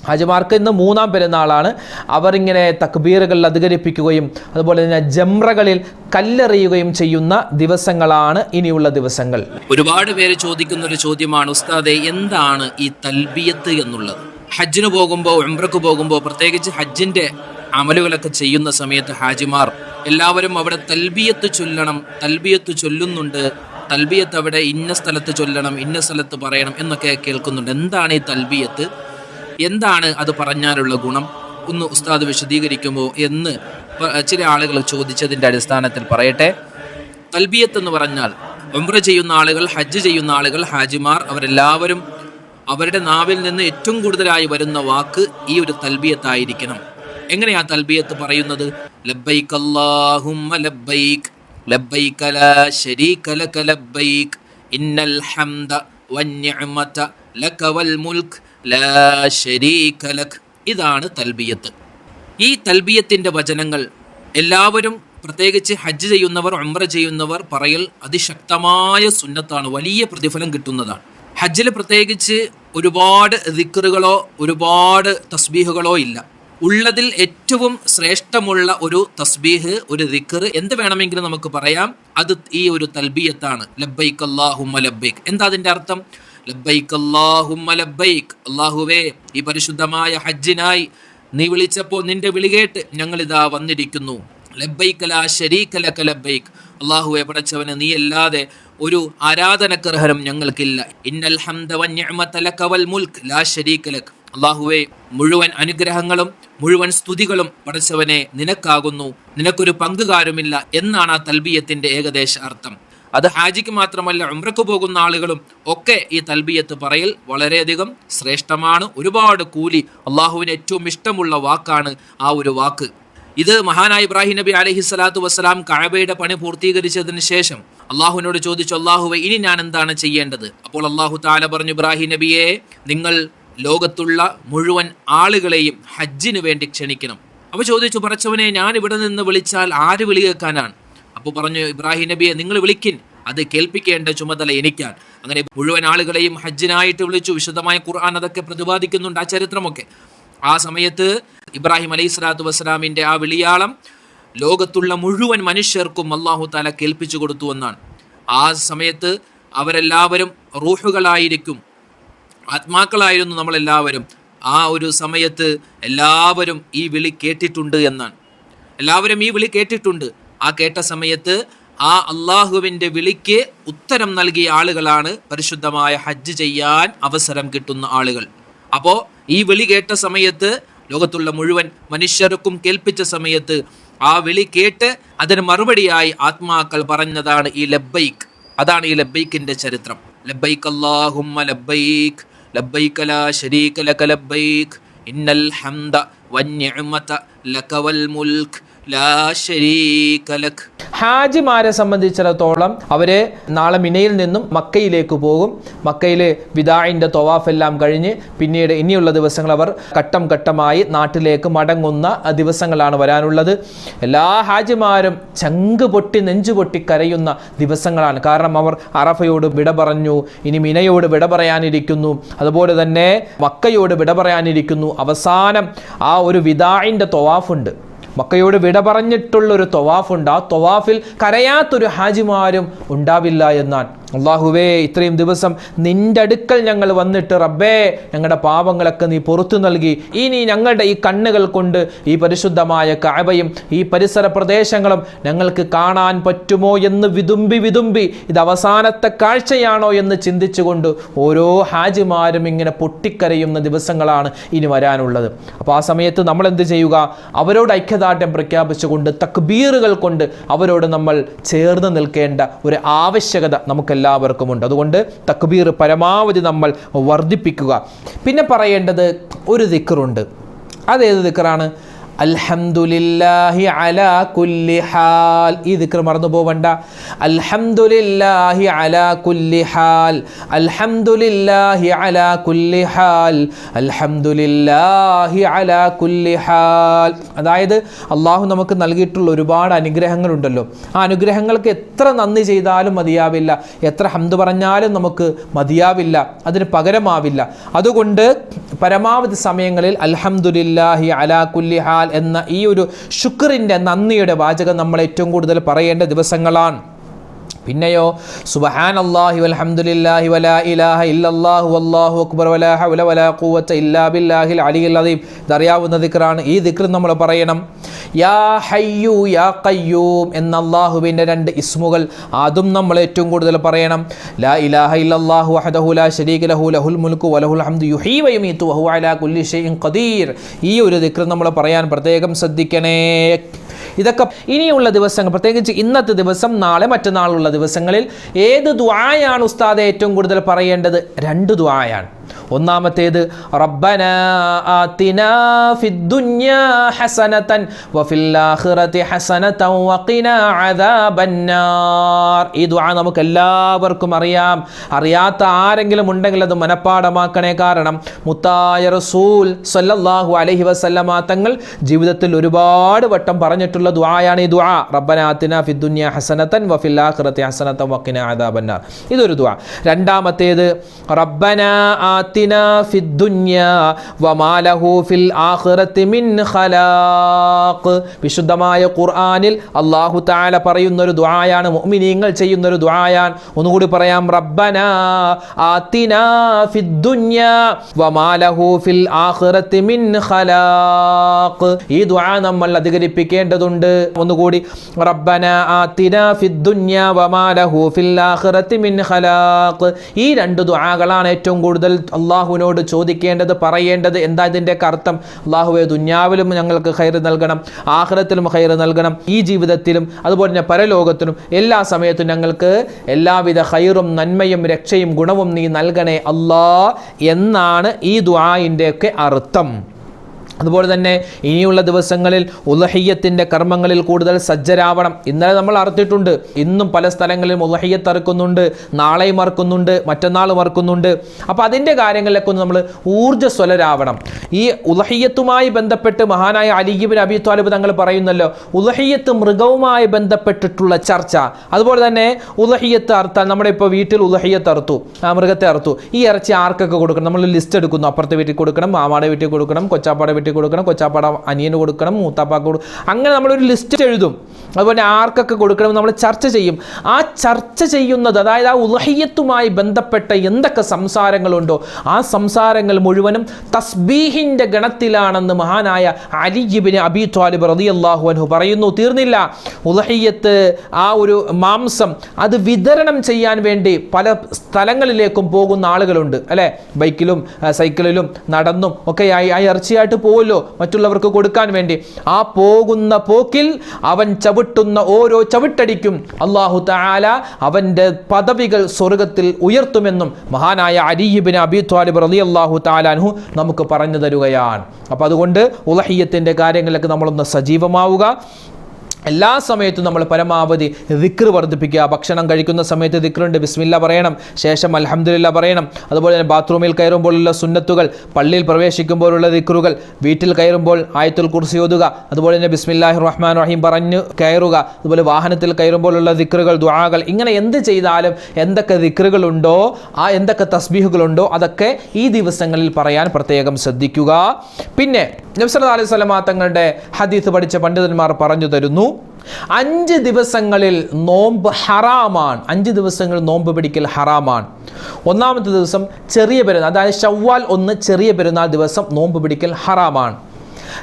ഹാജിമാർക്ക് ഇന്ന് 3-ാം പെരുന്നാളാണ്. അവരിങ്ങനെ തക്ബീറുകൾ അധികരിപ്പിക്കുകയും അതുപോലെ തന്നെ ജംറകളിൽ കല്ലെറിയുകയും ചെയ്യുന്ന ദിവസങ്ങളാണ് ഇനിയുള്ള ദിവസങ്ങൾ. ഒരുപാട് പേര് ചോദിക്കുന്ന ഒരു ചോദ്യമാണ്, ഉസ്താദെ എന്താണ് ഈ തൽബിയത്ത് എന്നുള്ളത്? ഹജ്ജിന് പോകുമ്പോൾ, ഉംറക്ക് പോകുമ്പോൾ, പ്രത്യേകിച്ച് ഹജ്ജിൻ്റെ അമലുകളൊക്കെ ചെയ്യുന്ന സമയത്ത് ഹാജിമാർ എല്ലാവരും അവിടെ തൽബിയത്ത് ചൊല്ലണം, തൽബിയത്ത് ചൊല്ലുന്നുണ്ട്, തൽബിയത്ത് അവിടെ ഇന്ന സ്ഥലത്ത് ചൊല്ലണം, ഇന്ന സ്ഥലത്ത് പറയണം എന്നൊക്കെ കേൾക്കുന്നുണ്ട്. എന്താണ് ഈ തൽബിയത്ത്? എന്താണ് അത് പറഞ്ഞാലുള്ള ഗുണം? ഒന്ന് ഉസ്താദ് വിശദീകരിക്കുമോ എന്ന് ചില ആളുകൾ ചോദിച്ചതിൻ്റെ അടിസ്ഥാനത്തിൽ പറയട്ടെ. തൽബിയത്ത് എന്ന് പറഞ്ഞാൽ ഉംറ ചെയ്യുന്ന ആളുകൾ, ഹജ്ജ് ചെയ്യുന്ന ആളുകൾ, ഹാജിമാർ അവരെല്ലാവരും അവരുടെ നാവിൽ നിന്ന് ഏറ്റവും കൂടുതലായി വരുന്ന വാക്ക് ഈ ഒരു തൽബിയത്തായിരിക്കണം. എങ്ങനെയാ തൽബിയത്ത് പറയുന്നത്? ലബ്ബൈക് അല്ലാഹുമ്മ ലബ്ബൈക് ലബ്ബൈക ലാ ശരീക ലക ലബ്ബൈക് ഇന്നൽ ഹംദ വന്നിഅമത ലക വൽ മുൽക്ക് ലാ ശരീക ലക്. ഇതാണ് തൽബിയത്ത്. ഈ തൽബിയത്തിൻ്റെ വചനങ്ങൾ എല്ലാവരും, പ്രത്യേകിച്ച് ഹജ്ജ് ചെയ്യുന്നവർ, ഉംറ ചെയ്യുന്നവർ പറയൽ അതിശക്തമായ സുന്നത്താണ്, വലിയ പ്രതിഫലം കിട്ടുന്നതാണ്. ഹജ്ജിൽ പ്രത്യേകിച്ച് ഒരുപാട് ദിക്റുകളോ ഒരുപാട് തസ്ബീഹുകളോ ഇല്ല. ഉള്ളതിൽ ഏറ്റവും ശ്രേഷ്ഠമുള്ള ഒരു തസ്ബീഹ്, ഒരു ദിക്ർ എന്ത് വേണമെങ്കിലും നമുക്ക് പറയാം, അത് ഈ ഒരു തൽബിയത്താണ്. ലബ്ബൈക് അല്ലാഹുമ്മ ലബ്ബൈക്. എന്താ അതിൻ്റെ അർത്ഥം? ലബ്ബൈക് അല്ലാഹുമ്മ ലബ്ബൈക്, അല്ലാഹുവേ ഈ പരിശുദ്ധമായ ഹജ്ജിനായി നീ വിളിച്ചപ്പോൾ നിന്റെ വിളി കേട്ട് ഞങ്ങളിതാ വന്നിരിക്കുന്നു. ലബ്ബൈക ലാ ശരീക ലക ലബ്ബൈക്, അല്ലാഹുവേ പടച്ചവനെ നീ അല്ലാതെ ഒരു ആരാധനക്കർഹരം ഞങ്ങൾക്കില്ല. ഇന്നൽ ഹംദ വന്നിഅമത ലക വൽ മുൽക്ക് ലാ ശരീക ലക്, അല്ലാഹുവേ മുഴുവൻ അനുഗ്രഹങ്ങളും മുഴുവൻ സ്തുതികളും പടച്ചവനെ നിനക്കാകുന്നു, നിനക്കൊരു പങ്കുകാരുമില്ല എന്നാണ് ആ തൽബിയത്തിന്റെ ഏകദേശ അർത്ഥം. അത് ഹാജിക്ക് മാത്രമല്ല, ഉംറക്ക് പോകുന്ന ആളുകളും ഒക്കെ ഈ തൽബിയത്ത് പറയൽ വളരെയധികം ശ്രേഷ്ഠമാണ്. ഒരുപാട് കൂലി, അള്ളാഹുവിന് ഏറ്റവും ഇഷ്ടമുള്ള വാക്കാണ് ആ ഒരു വാക്ക്. ഇത് മഹാനായ ഇബ്രാഹിം നബി അലൈഹിസ്സലാത്തു വസ്സലാം കഅബയുടെ പണി പൂർത്തീകരിച്ചതിന് ശേഷം അള്ളാഹുവിനോട് ചോദിച്ചു, അള്ളാഹുവെ ഇനി ഞാൻ എന്താണ് ചെയ്യേണ്ടത്? അപ്പോൾ അള്ളാഹു തആല പറഞ്ഞു, ഇബ്രാഹിം നബിയെ നിങ്ങൾ ലോകത്തുള്ള മുഴുവൻ ആളുകളെയും ഹജ്ജിന് വേണ്ടി ക്ഷണിക്കണം. അപ്പോൾ ചോദിച്ചു, പടച്ചവനെ ഞാൻ ഇവിടെ നിന്ന് വിളിച്ചാൽ ആര് വിളി കേൾക്കാനാണ്? അപ്പോൾ പറഞ്ഞു, ഇബ്രാഹിം നബിയെ നിങ്ങൾ വിളിക്കിൻ, അത് കേൾപ്പിക്കേണ്ട ചുമതല എനിക്കാണ്. അങ്ങനെ മുഴുവൻ ആളുകളെയും ഹജ്ജിനായിട്ട് വിളിച്ചു. വിശുദ്ധമായ ഖുർആൻ അതൊക്കെ പ്രതിപാദിക്കുന്നുണ്ട്, ആ ചരിത്രമൊക്കെ. ആ സമയത്ത് ഇബ്രാഹിം അലൈഹിസ്സലാത്തു വസ്സലാമിൻ്റെ ആ വിളിയാളം ലോകത്തുള്ള മുഴുവൻ മനുഷ്യർക്കും അല്ലാഹു തആല കേൾപ്പിച്ചു കൊടുത്തു എന്നാണ്. ആ സമയത്ത് അവരെല്ലാവരും റൂഹുകളായിരിക്കും, ആത്മാക്കളായിരുന്നു നമ്മളെല്ലാവരും. ആ ഒരു സമയത്ത് എല്ലാവരും ഈ വിളി കേട്ടിട്ടുണ്ട് എന്നാണ്. എല്ലാവരും ഈ വിളി കേട്ടിട്ടുണ്ട്. ആ കേട്ട സമയത്ത് ആ അള്ളാഹുവിൻ്റെ വിളിക്ക് ഉത്തരം നൽകിയ ആളുകളാണ് പരിശുദ്ധമായ ഹജ്ജ് ചെയ്യാൻ അവസരം കിട്ടുന്ന ആളുകൾ. അപ്പോൾ ഈ വിളി കേട്ട സമയത്ത് ലോകത്തുള്ള മുഴുവൻ മനുഷ്യർക്കും കേൾപ്പിച്ച സമയത്ത് ആ വിളി കേട്ട് അതിന് മറുപടിയായി ആത്മാക്കൾ പറഞ്ഞതാണ് ഈ ലബ്ബൈക്ക്. അതാണ് ഈ ലബ്ബൈക്കിൻ്റെ ചരിത്രം. ലബ്ബൈക് അല്ലാഹുമ്മ ലബ്ബൈക് ലബ്ബൈക ലാ ശരീക ലക ലബ്ബൈക് ഇന്നൽ ഹംദ വന്നിഅമത ലക വൽ മുൽക്ക് ലാ ശരീക ലക്. ഹാജിമാരെ സംബന്ധിച്ചിടത്തോളം അവര് നാളെ മിനയിൽ നിന്നും മക്കയിലേക്ക് പോകും. മക്കയിൽ വിദാഇന്റെ തവാഫ് എല്ലാം കഴിഞ്ഞ് പിന്നീട് ഇനിയുള്ള ദിവസങ്ങൾ അവർ ഘട്ടം ഘട്ടമായി നാട്ടിലേക്ക് മടങ്ങുന്ന ദിവസങ്ങളാണ് വരാനുള്ളത്. എല്ലാ ഹാജിമാരും ചങ്ക് പൊട്ടി നെഞ്ചു പൊട്ടി കരയുന്ന ദിവസങ്ങളാണ്. കാരണം അവർ അറഫയോട് വിട പറഞ്ഞു, ഇനി മിനയോട് വിട പറയാനിരിക്കുന്നു, അതുപോലെ തന്നെ മക്കയോട് വിട പറയാനിരിക്കുന്നു. അവസാനം ആ ഒരു വിദാഇന്റെ തവാഫുണ്ട്, മക്കയോട് വിട പറഞ്ഞിട്ടുള്ളൊരു തവാഫുണ്ട്. ആ തവാഫിൽ കരയാത്തൊരു ഹാജിമാരും ഉണ്ടാവില്ല എന്നാണ്. അല്ലാഹുവേ ഇത്രയും ദിവസം നിന്റെ അടുക്കൽ ഞങ്ങൾ വന്നിട്ട് റബ്ബേ ഞങ്ങളുടെ പാപങ്ങളൊക്കെ നീ പുറത്തു നൽകി, ഇനി ഞങ്ങളുടെ ഈ കണ്ണുകൾ കൊണ്ട് ഈ പരിശുദ്ധമായ കഅബയും ഈ പരിസര പ്രദേശങ്ങളും ഞങ്ങൾക്ക് കാണാൻ പറ്റുമോ എന്ന് വിതുമ്പി ഇത് അവസാനത്തെ കാഴ്ചയാണോ എന്ന് ചിന്തിച്ചുകൊണ്ട് ഓരോ ഹാജിമാരും ഇങ്ങനെ പൊട്ടിക്കരയുന്ന ദിവസങ്ങളാണ് ഇനി വരാനുള്ളത്. അപ്പോൾ ആ സമയത്ത് നമ്മൾ എന്ത് ചെയ്യുക? അവരോട് ഐക്യദാർഢ്യം പ്രഖ്യാപിച്ചുകൊണ്ട് തക്ബീറുകൾ കൊണ്ട് അവരോട് നമ്മൾ ചേർന്ന് നിൽക്കേണ്ട ഒരു ആവശ്യകത നമുക്കെല്ലാവർക്കുമുണ്ട്. അതുകൊണ്ട് തക്ബീർ പരമാവധി നമ്മൾ വർദ്ധിപ്പിക്കുക. പിന്നെ പറയേണ്ടത് ഒരു ദിക്റുണ്ട്. അതേത് ദിക്റാണ്? അൽഹംദുലില്ലാഹി അലാ കുല്ലി ഹാൽ. ഈ ദിക്ർ മറന്നു പോവണ്ട. അൽഹംദുലില്ലാഹി അലാ കുല്ലി ഹാൽ, അൽഹംദുലില്ലാഹി അലാ കുല്ലി ഹാൽ, അൽഹംദുലില്ലാഹി അലാ കുല്ലി ഹാൽ. അതായത് അള്ളാഹു നമുക്ക് നൽകിയിട്ടുള്ള ഒരുപാട് അനുഗ്രഹങ്ങളുണ്ടല്ലോ, ആ അനുഗ്രഹങ്ങൾക്ക് എത്ര നന്ദി ചെയ്താലും മതിയാവില്ല, എത്ര ഹംദ് പറഞ്ഞാലും നമുക്ക് മതിയാവില്ല, അതിന് പകരമാവില്ല. അതുകൊണ്ട് പരമാവധി സമയങ്ങളിൽ അൽഹംദുലില്ലാഹി അലാ കുല്ലി ഹാൽ എന്ന ഈ ഒരു ശുക്റിൻ്റെ, നന്ദിയുടെ വാചകം നമ്മൾ ഏറ്റവും കൂടുതൽ പറയേണ്ട ദിവസങ്ങളാണ്. പിന്നെയോ സുബ്ഹാനല്ലാഹി വൽഹംദുലില്ലാഹി വലാ ഇലാഹ ഇല്ലല്ലാഹു വല്ലാഹു അക്ബർ വലാ ഹൗല വലാ ഖുവത ഇല്ലാ ബില്ലാഹിൽ അലിയിൽ അദീം. ഇതറിയാവുന്ന ദിക്റാണ്. ഈ ദിക്ർ നമ്മൾ പറയണം. യാ ഹയ്യു യാ ഖയ്യൂം എന്ന അല്ലാഹുവിൻ്റെ 2 ഇസ്മുകൾ, അതും നമ്മൾ ഏറ്റവും കൂടുതൽ പറയണം. ലാ ഇലാഹ ഇല്ലല്ലാഹു വഹ്ദഹു ലാ ശരീക ലഹു ലഹുൽ മുൽക്കു വലഹുൽ ഹംദു യുഹീ വയുമീതു വഹുവ അലാ കുല്ലി ഷൈഇൻ ഖദീർ. ഈ ഒരു ദിക്ർ നമ്മൾ പറയാൻ പ്രത്യേകം ശ്രദ്ധിക്കണേ. ഇതൊക്കെ ഇനിയുള്ള ദിവസങ്ങൾ, പ്രത്യേകിച്ച് ഇന്നത്തെ ദിവസം, നാളെ മറ്റന്നാളുള്ള ദിവസങ്ങളിൽ ഏത് ദുആയാണ് ഉസ്താദ് ഏറ്റവും കൂടുതൽ പറയേണ്ടത്? 2 ദുആയാണ്. ഒന്നാമത്തേത് റബ്ബനാ ആതിനാ ഫിദ്ദുനിയാ ഹസനതൻ വഫിൽ ആഖിറതി ഹസനതൻ വഖിനാ അദാബന്നാർ. ഈ ദുആ നമുക്ക് എല്ലാവർക്കും അറിയാം. അറിയാത്ത ആരെങ്കിലും ഉണ്ടെങ്കിൽ അത് മനഃപ്പാഠമാക്കണേ. കാരണം മുത്തായ റസൂൽ സല്ലല്ലാഹു അലൈഹി വസല്ലമ തങ്ങൾ ജീവിതത്തിൽ ഒരുപാട് വട്ടം പറഞ്ഞിട്ടുള്ള ദുആയാണ് ഈ ദുആ. റബ്ബനാ ആതിനാ ഫിദ്ദുനിയാ ഹസനതൻ വഫിൽ ആഖിറതി ഹസനതൻ വഖിനാ അദാബന്നാർ. ഇതൊരു ദുആ. രണ്ടാമത്തേത് റബ്ബനാ ആതിനാ ഫിദ്ദുനിയാ വമാ ലഹു ഫിൽ ആഖിറതി മിൻ ഖലാഖ്. വിശുദ്ധമായ ഖുർആനിൽ അല്ലാഹു തആല പറയുന്ന ഒരു ദുആയാണ്, മുഅ്മിനീങ്ങൾ ചെയ്യുന്ന ഒരു ദുആയാണ്. ഒന്നുകൂടി പറയാം. റബ്ബനാ ആതിനാ ഫിദ്ദുനിയാ വമാ ലഹു ഫിൽ ആഖിറതി മിൻ ഖലാഖ്. ഈ ദുആ നമ്മൾ അധികരിപ്പിക്കേണ്ടതുണ്ട്. ഒന്നുകൂടി. റബ്ബനാ ആതിനാ ഫിദ്ദുനിയാ വമാ ലഹു ഫിൽ ആഖിറതി മിൻ ഖലാഖ്. ഈ 2 ദുആകളാണ് ഏറ്റവും കൂടുതൽ അള്ളാഹുവിനോട് ചോദിക്കേണ്ടത്, പറയേണ്ടത്. എന്താ ഇതിൻ്റെ അർത്ഥം? അള്ളാഹുവെ, ദുനിയാവിലും ഞങ്ങൾക്ക് ഖൈർ നൽകണം, ആഖിറത്തിലും ഖൈർ നൽകണം, ഈ ജീവിതത്തിലും അതുപോലെ തന്നെ പരലോകത്തിലും എല്ലാ സമയത്തും ഞങ്ങൾക്ക് എല്ലാവിധ ഖൈറും നന്മയും രക്ഷയും ഗുണവും നീ നൽകണേ അല്ലാ എന്നാണ് ഈ ദുആഇൻ്റെ ഒക്കെ അർത്ഥം. അതുപോലെ തന്നെ ഇനിയുള്ള ദിവസങ്ങളിൽ ഉളഹിയ്യത്തിൻ്റെ കർമ്മങ്ങളിൽ കൂടുതൽ സജ്ജരാവണം. ഇന്നലെ നമ്മൾ അറുത്തിട്ടുണ്ട്, ഇന്നും പല സ്ഥലങ്ങളിലും ഉളഹിയ്യത്ത് അറുക്കുന്നുണ്ട്, നാളെയും അറുക്കുന്നുണ്ട്, മറ്റന്നാളും അറുക്കുന്നുണ്ട്. അപ്പോൾ അതിൻ്റെ കാര്യങ്ങളിലൊക്കെ ഒന്ന് നമ്മൾ ഊർജ്ജസ്വലരാവണം. ഈ ഉളഹിയ്യത്തുമായി ബന്ധപ്പെട്ട് മഹാനായ അലി ഇബ്നു അബീ ത്വാലിബ് തങ്ങൾ പറയുന്നല്ലോ, ഉളഹിയ്യത്ത് മൃഗവുമായി ബന്ധപ്പെട്ടിട്ടുള്ള ചർച്ച. അതുപോലെ തന്നെ ഉളഹിയ്യത്ത് അറുത്താൽ, നമ്മുടെ ഇപ്പോൾ വീട്ടിൽ ഉളഹിയ്യത്ത് അറുത്തു, മൃഗത്തെ അറുത്തു, ഈ ഇറച്ചി ആർക്കൊക്കെ കൊടുക്കണം? നമ്മൾ ലിസ്റ്റ് എടുക്കുന്നു. അപ്പുറത്തെ വീട്ടിൽ കൊടുക്കണം, മാമാടെ വീട്ടിൽ കൊടുക്കണം, കൊച്ചാപ്പാടെ വീട്ടിൽ കൊടുക്കണം, കൊച്ചാപ്പാട അനിയന് കൊടുക്കണം, മൂത്താപ്പാക്ക് കൊടുക്കണം. അങ്ങനെ നമ്മളൊരു ലിസ്റ്റ് എഴുതും. അതുപോലെ ആർക്കൊക്കെ കൊടുക്കണം നമ്മൾ ചർച്ച ചെയ്യും. ആ ചർച്ച ചെയ്യുന്നത്, അതായത് ആ ഉളഹിയ്യത്തുമായി ബന്ധപ്പെട്ട എന്തൊക്കെ സംസാരങ്ങളുണ്ടോ ആ സംസാരങ്ങൾ മുഴുവനും തസ്ബീഹിൻ്റെ ഗണത്തിലാണെന്ന് മഹാനായ അലി ഇബ്നു അബീ ത്വാലിബ് റളിയല്ലാഹു അൻഹു പറയുന്നു. തീർന്നില്ല. ഉളഹിയ്യത്ത്, ആ ഒരു മാംസം, അത് വിതരണം ചെയ്യാൻ വേണ്ടി പല സ്ഥലങ്ങളിലേക്കും പോകുന്ന ആളുകളുണ്ട് അല്ലേ? ബൈക്കിലും സൈക്കിളിലും നടന്നും ഒക്കെയായി ആ ഇറച്ചിയായിട്ട് പോകുമല്ലോ മറ്റുള്ളവർക്ക് കൊടുക്കാൻ വേണ്ടി. ആ പോകുന്ന പോക്കിൽ അവൻ ചവിട്ടുന്ന ഓരോ ചവിട്ടടിക്കും അല്ലാഹു തആല അവൻ്റെ പദവികൾ സ്വർഗത്തിൽ ഉയർത്തുമെന്നും മഹാനായ അലി ഇബ്നു അബീ ത്വാലിബ് റളിയല്ലാഹു തആല അൻഹു നമുക്ക് പറഞ്ഞു തരുകയാണ്. അപ്പോൾ അതുകൊണ്ട് ഉളഹിയ്യത്തിൻ്റെ കാര്യങ്ങളിലൊക്കെ നമ്മളൊന്ന് സജീവമാവുക. എല്ലാ സമയത്തും നമ്മൾ പരമാവധി ദിക്ർ വർദ്ധിപ്പിക്കുക. ഭക്ഷണം കഴിക്കുന്ന സമയത്ത് ദിക്റുണ്ട്, ബിസ്മില്ല പറയണം, ശേഷം അൽഹംദുലില്ലാ പറയണം. അതുപോലെ തന്നെ ബാത്റൂമിൽ കയറുമ്പോഴുള്ള സുന്നത്തുകൾ, പള്ളിയിൽ പ്രവേശിക്കുമ്പോഴുള്ള ദിക്റുകൾ, വീട്ടിൽ കയറുമ്പോൾ ആയത്തുൽ കുർസി ഓതുക, അതുപോലെ തന്നെ ബിസ്മില്ലാഹിർ റഹ്മാനിർ റഹീം പറഞ്ഞു കയറുക, അതുപോലെ വാഹനത്തിൽ കയറുമ്പോഴുള്ള ദിക്റുകൾ, ദുആകൾ, ഇങ്ങനെ എന്ത് ചെയ്താലും എന്തൊക്കെ ദിക്റുകളുണ്ടോ, ആ എന്തൊക്കെ തസ്ബീഹുകളുണ്ടോ അതൊക്കെ ഈ ദിവസങ്ങളിൽ പറയാൻ പ്രത്യേകം ശ്രദ്ധിക്കുക. പിന്നെ നബി സല്ലല്ലാഹു അലൈഹി വസല്ലം തങ്ങളുടെ ഹദീസ് പഠിച്ച പണ്ഡിതന്മാർ പറഞ്ഞു തരുന്നു, 5 ദിവസങ്ങളിൽ നോമ്പ് ഹറാമാണ്. 5 ദിവസങ്ങൾ നോമ്പ് പിടിക്കൽ ഹറാമാണ്. ഒന്നാമത്തെ ദിവസം ചെറിയ പെരുന്നാൾ, അതായത് ശവ്വാൽ 1 ചെറിയ പെരുന്നാൾ ദിവസം നോമ്പ് പിടിക്കൽ ഹറാമാണ്.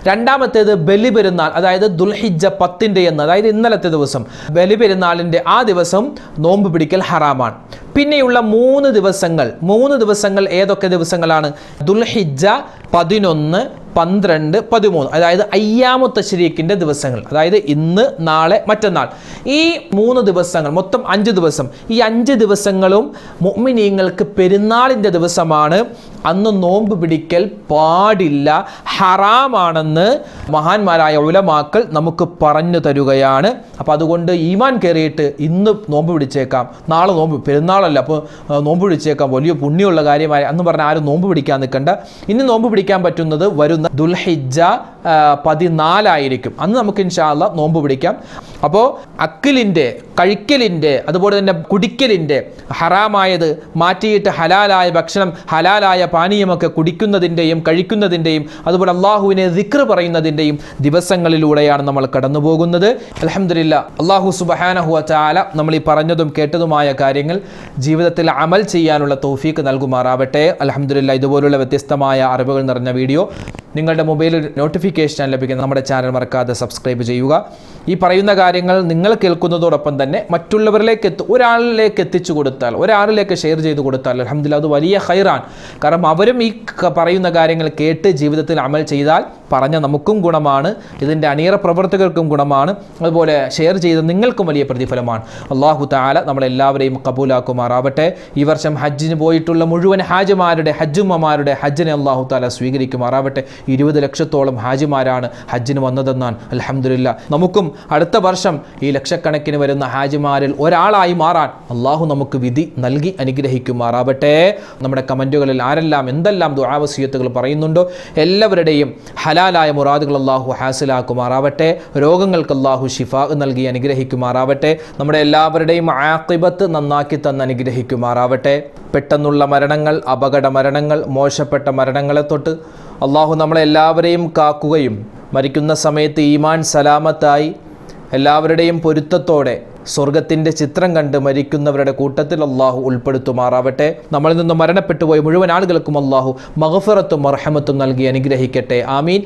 രണ്ടാമത്തേത് ബലി പെരുന്നാൾ, അതായത് ദുൽഹിജ്ജ 10 എന്ന്, അതായത് ഇന്നലത്തെ ദിവസം ബലി പെരുന്നാളിൻ്റെ ആ ദിവസം നോമ്പ് പിടിക്കൽ ഹറാമാണ്. പിന്നെയുള്ള 3 ദിവസങ്ങൾ ഏതൊക്കെ ദിവസങ്ങളാണ്? ദുൽഹിജ്ജ 11, 12, 13, അതായത് അയ്യാമു തശ്രീഖിൻ്റെ ദിവസങ്ങൾ, അതായത് ഇന്ന്, നാളെ, മറ്റന്നാൾ. ഈ 3 ദിവസങ്ങൾ, മൊത്തം 5 ദിവസം. ഈ 5 ദിവസങ്ങളും മുഅ്മിനീങ്ങൾക്ക് പെരുന്നാളിൻ്റെ ദിവസമാണ്. അന്ന് നോമ്പ് പിടിക്കൽ പാടില്ല, ഹറാമാണെന്ന് മഹാന്മാരായ ഉലമാക്കൾ നമുക്ക് പറഞ്ഞു തരുകയാണ്. അപ്പോൾ അതുകൊണ്ട് ഈമാൻ കയറിയിട്ട് ഇന്ന് നോമ്പ് പിടിച്ചേക്കാം, നാളെ നോമ്പ് പെരുന്നാളല്ല അപ്പോൾ നോമ്പ് പിടിച്ചേക്കാം, വലിയ പുണ്യമുള്ള കാര്യമായി എന്ന് പറഞ്ഞാൽ ആരും നോമ്പ് പിടിക്കാൻ നിൽക്കണ്ട. ഇനി നോമ്പ് പിടിക്കാൻ പറ്റുന്നത് വരുന്ന ദുൽഹിജ്ജ 14 അന്ന് നമുക്ക് ഇൻഷാ അല്ലാഹ് നോമ്പ് പിടിക്കാം. അപ്പോൾ അക്കിലിൻ്റെ, കഴിക്കലിൻ്റെ, അതുപോലെ തന്നെ കുടിക്കലിൻ്റെ, ഹറാമായത് മാറ്റിയിട്ട് ഹലാലായ ഭക്ഷണം, ഹലാലായ പാനീയമൊക്കെ കുടിക്കുന്നതിൻ്റെയും കഴിക്കുന്നതിൻ്റെയും അതുപോലെ അള്ളാഹുവിനെ ദിക്ർ പറയുന്നതിൻ്റെയും ദിവസങ്ങളിലൂടെയാണ് നമ്മൾ കടന്നു പോകുന്നത്. അൽഹംദുലില്ലാ, അള്ളാഹു സുബ്ഹാനഹു വ തആല നമ്മൾ ഈ പറഞ്ഞതും കേട്ടതുമായ കാര്യങ്ങൾ ജീവിതത്തിൽ അമൽ ചെയ്യാനുള്ള തൗഫീക്ക് നൽകുമാറാവട്ടെ. അൽഹംദുലില്ലാ, ഇതുപോലുള്ള വ്യത്യസ്തമായ അറിവുകൾ നിറഞ്ഞ വീഡിയോ നിങ്ങളുടെ മൊബൈലിൽ നോട്ടിഫിക്കേഷൻ ലഭിക്കുന്ന നമ്മുടെ ചാനൽ മറക്കാതെ സബ്സ്ക്രൈബ് ചെയ്യുക. ഈ പറയുന്ന കാര്യങ്ങൾ നിങ്ങൾ കേൾക്കുന്നതോടൊപ്പം തന്നെ മറ്റുള്ളവരിലേക്ക് ഒരാളിലേക്ക് എത്തിച്ചു കൊടുത്താൽ, ഒരാളിലേക്ക് ഷെയർ ചെയ്ത് കൊടുത്താൽ അൽഹംദുലില്ലാ അത് വലിയ ഖൈറാൻ. കാരണം അവരും ഈ പറയുന്ന കാര്യങ്ങൾ കേട്ട് ജീവിതത്തിൽ അമൽ ചെയ്താൽ പറഞ്ഞ നമുക്കും ഗുണമാണ്, ഇതിൻ്റെ അണിയറ പ്രവർത്തകർക്കും ഗുണമാണ്, അതുപോലെ ഷെയർ ചെയ്ത നിങ്ങൾക്കും വലിയ പ്രതിഫലമാണ്. അല്ലാഹു തആല നമ്മളെല്ലാവരെയും കബൂലാക്കുമാറാവട്ടെ. ഈ വർഷം ഹജ്ജിന് പോയിട്ടുള്ള മുഴുവൻ ഹാജിമാരുടെ, ഹജ്ജുമ്മമാരുടെ ഹജ്ജിനെ അല്ലാഹു തആല സ്വീകരിക്കുമാറാവട്ടെ. 20 ലക്ഷത്തോളം ഹാജിമാരാണ് ഹജ്ജിന് വന്നതെന്നാണ്. അൽഹംദുലില്ലാ, നമുക്കും അടുത്ത വർഷം ഈ ലക്ഷക്കണക്കിന് വരുന്ന ഹാജിമാരിൽ ഒരാളായി മാറാൻ അള്ളാഹു നമുക്ക് വിധി നൽകി അനുഗ്രഹിക്കുമാറാവട്ടെ. നമ്മുടെ കമൻറ്റുകളിൽ ആരെല്ലാം എന്തെല്ലാം ദുആ വസിയത്തുകൾ പറയുന്നുണ്ടോ എല്ലാവരുടെയും ഹലാലായ മുറാദുകൾ അള്ളാഹു ഹാസിലാക്കുമാറാവട്ടെ. രോഗങ്ങൾക്ക് അള്ളാഹു ശിഫാ നൽകി അനുഗ്രഹിക്കുമാറാവട്ടെ. നമ്മുടെ എല്ലാവരുടെയും ആഖിബത്ത് നന്നാക്കി തന്ന് അനുഗ്രഹിക്കുമാറാവട്ടെ. പെട്ടെന്നുള്ള മരണങ്ങൾ, അപകട മരണങ്ങൾ, മോശപ്പെട്ട മരണങ്ങളെ തൊട്ട് അള്ളാഹു നമ്മളെല്ലാവരെയും കാക്കുകയും മരിക്കുന്ന സമയത്ത് ഈമാൻ സലാമത്തായി എല്ലാവരുടെയും പൊരുത്തത്തോടെ സ്വർഗത്തിൻ്റെ ചിത്രം കണ്ട് മരിക്കുന്നവരുടെ കൂട്ടത്തിൽ അള്ളാഹു ഉൾപ്പെടുത്തുമാറാവട്ടെ. നമ്മളിൽ നിന്ന് മരണപ്പെട്ടു പോയ മുഴുവൻ ആളുകൾക്കും അള്ളാഹു മഗ്ഫിറത്തും മർഹമത്തും നൽകി അനുഗ്രഹിക്കട്ടെ. ആമീൻ.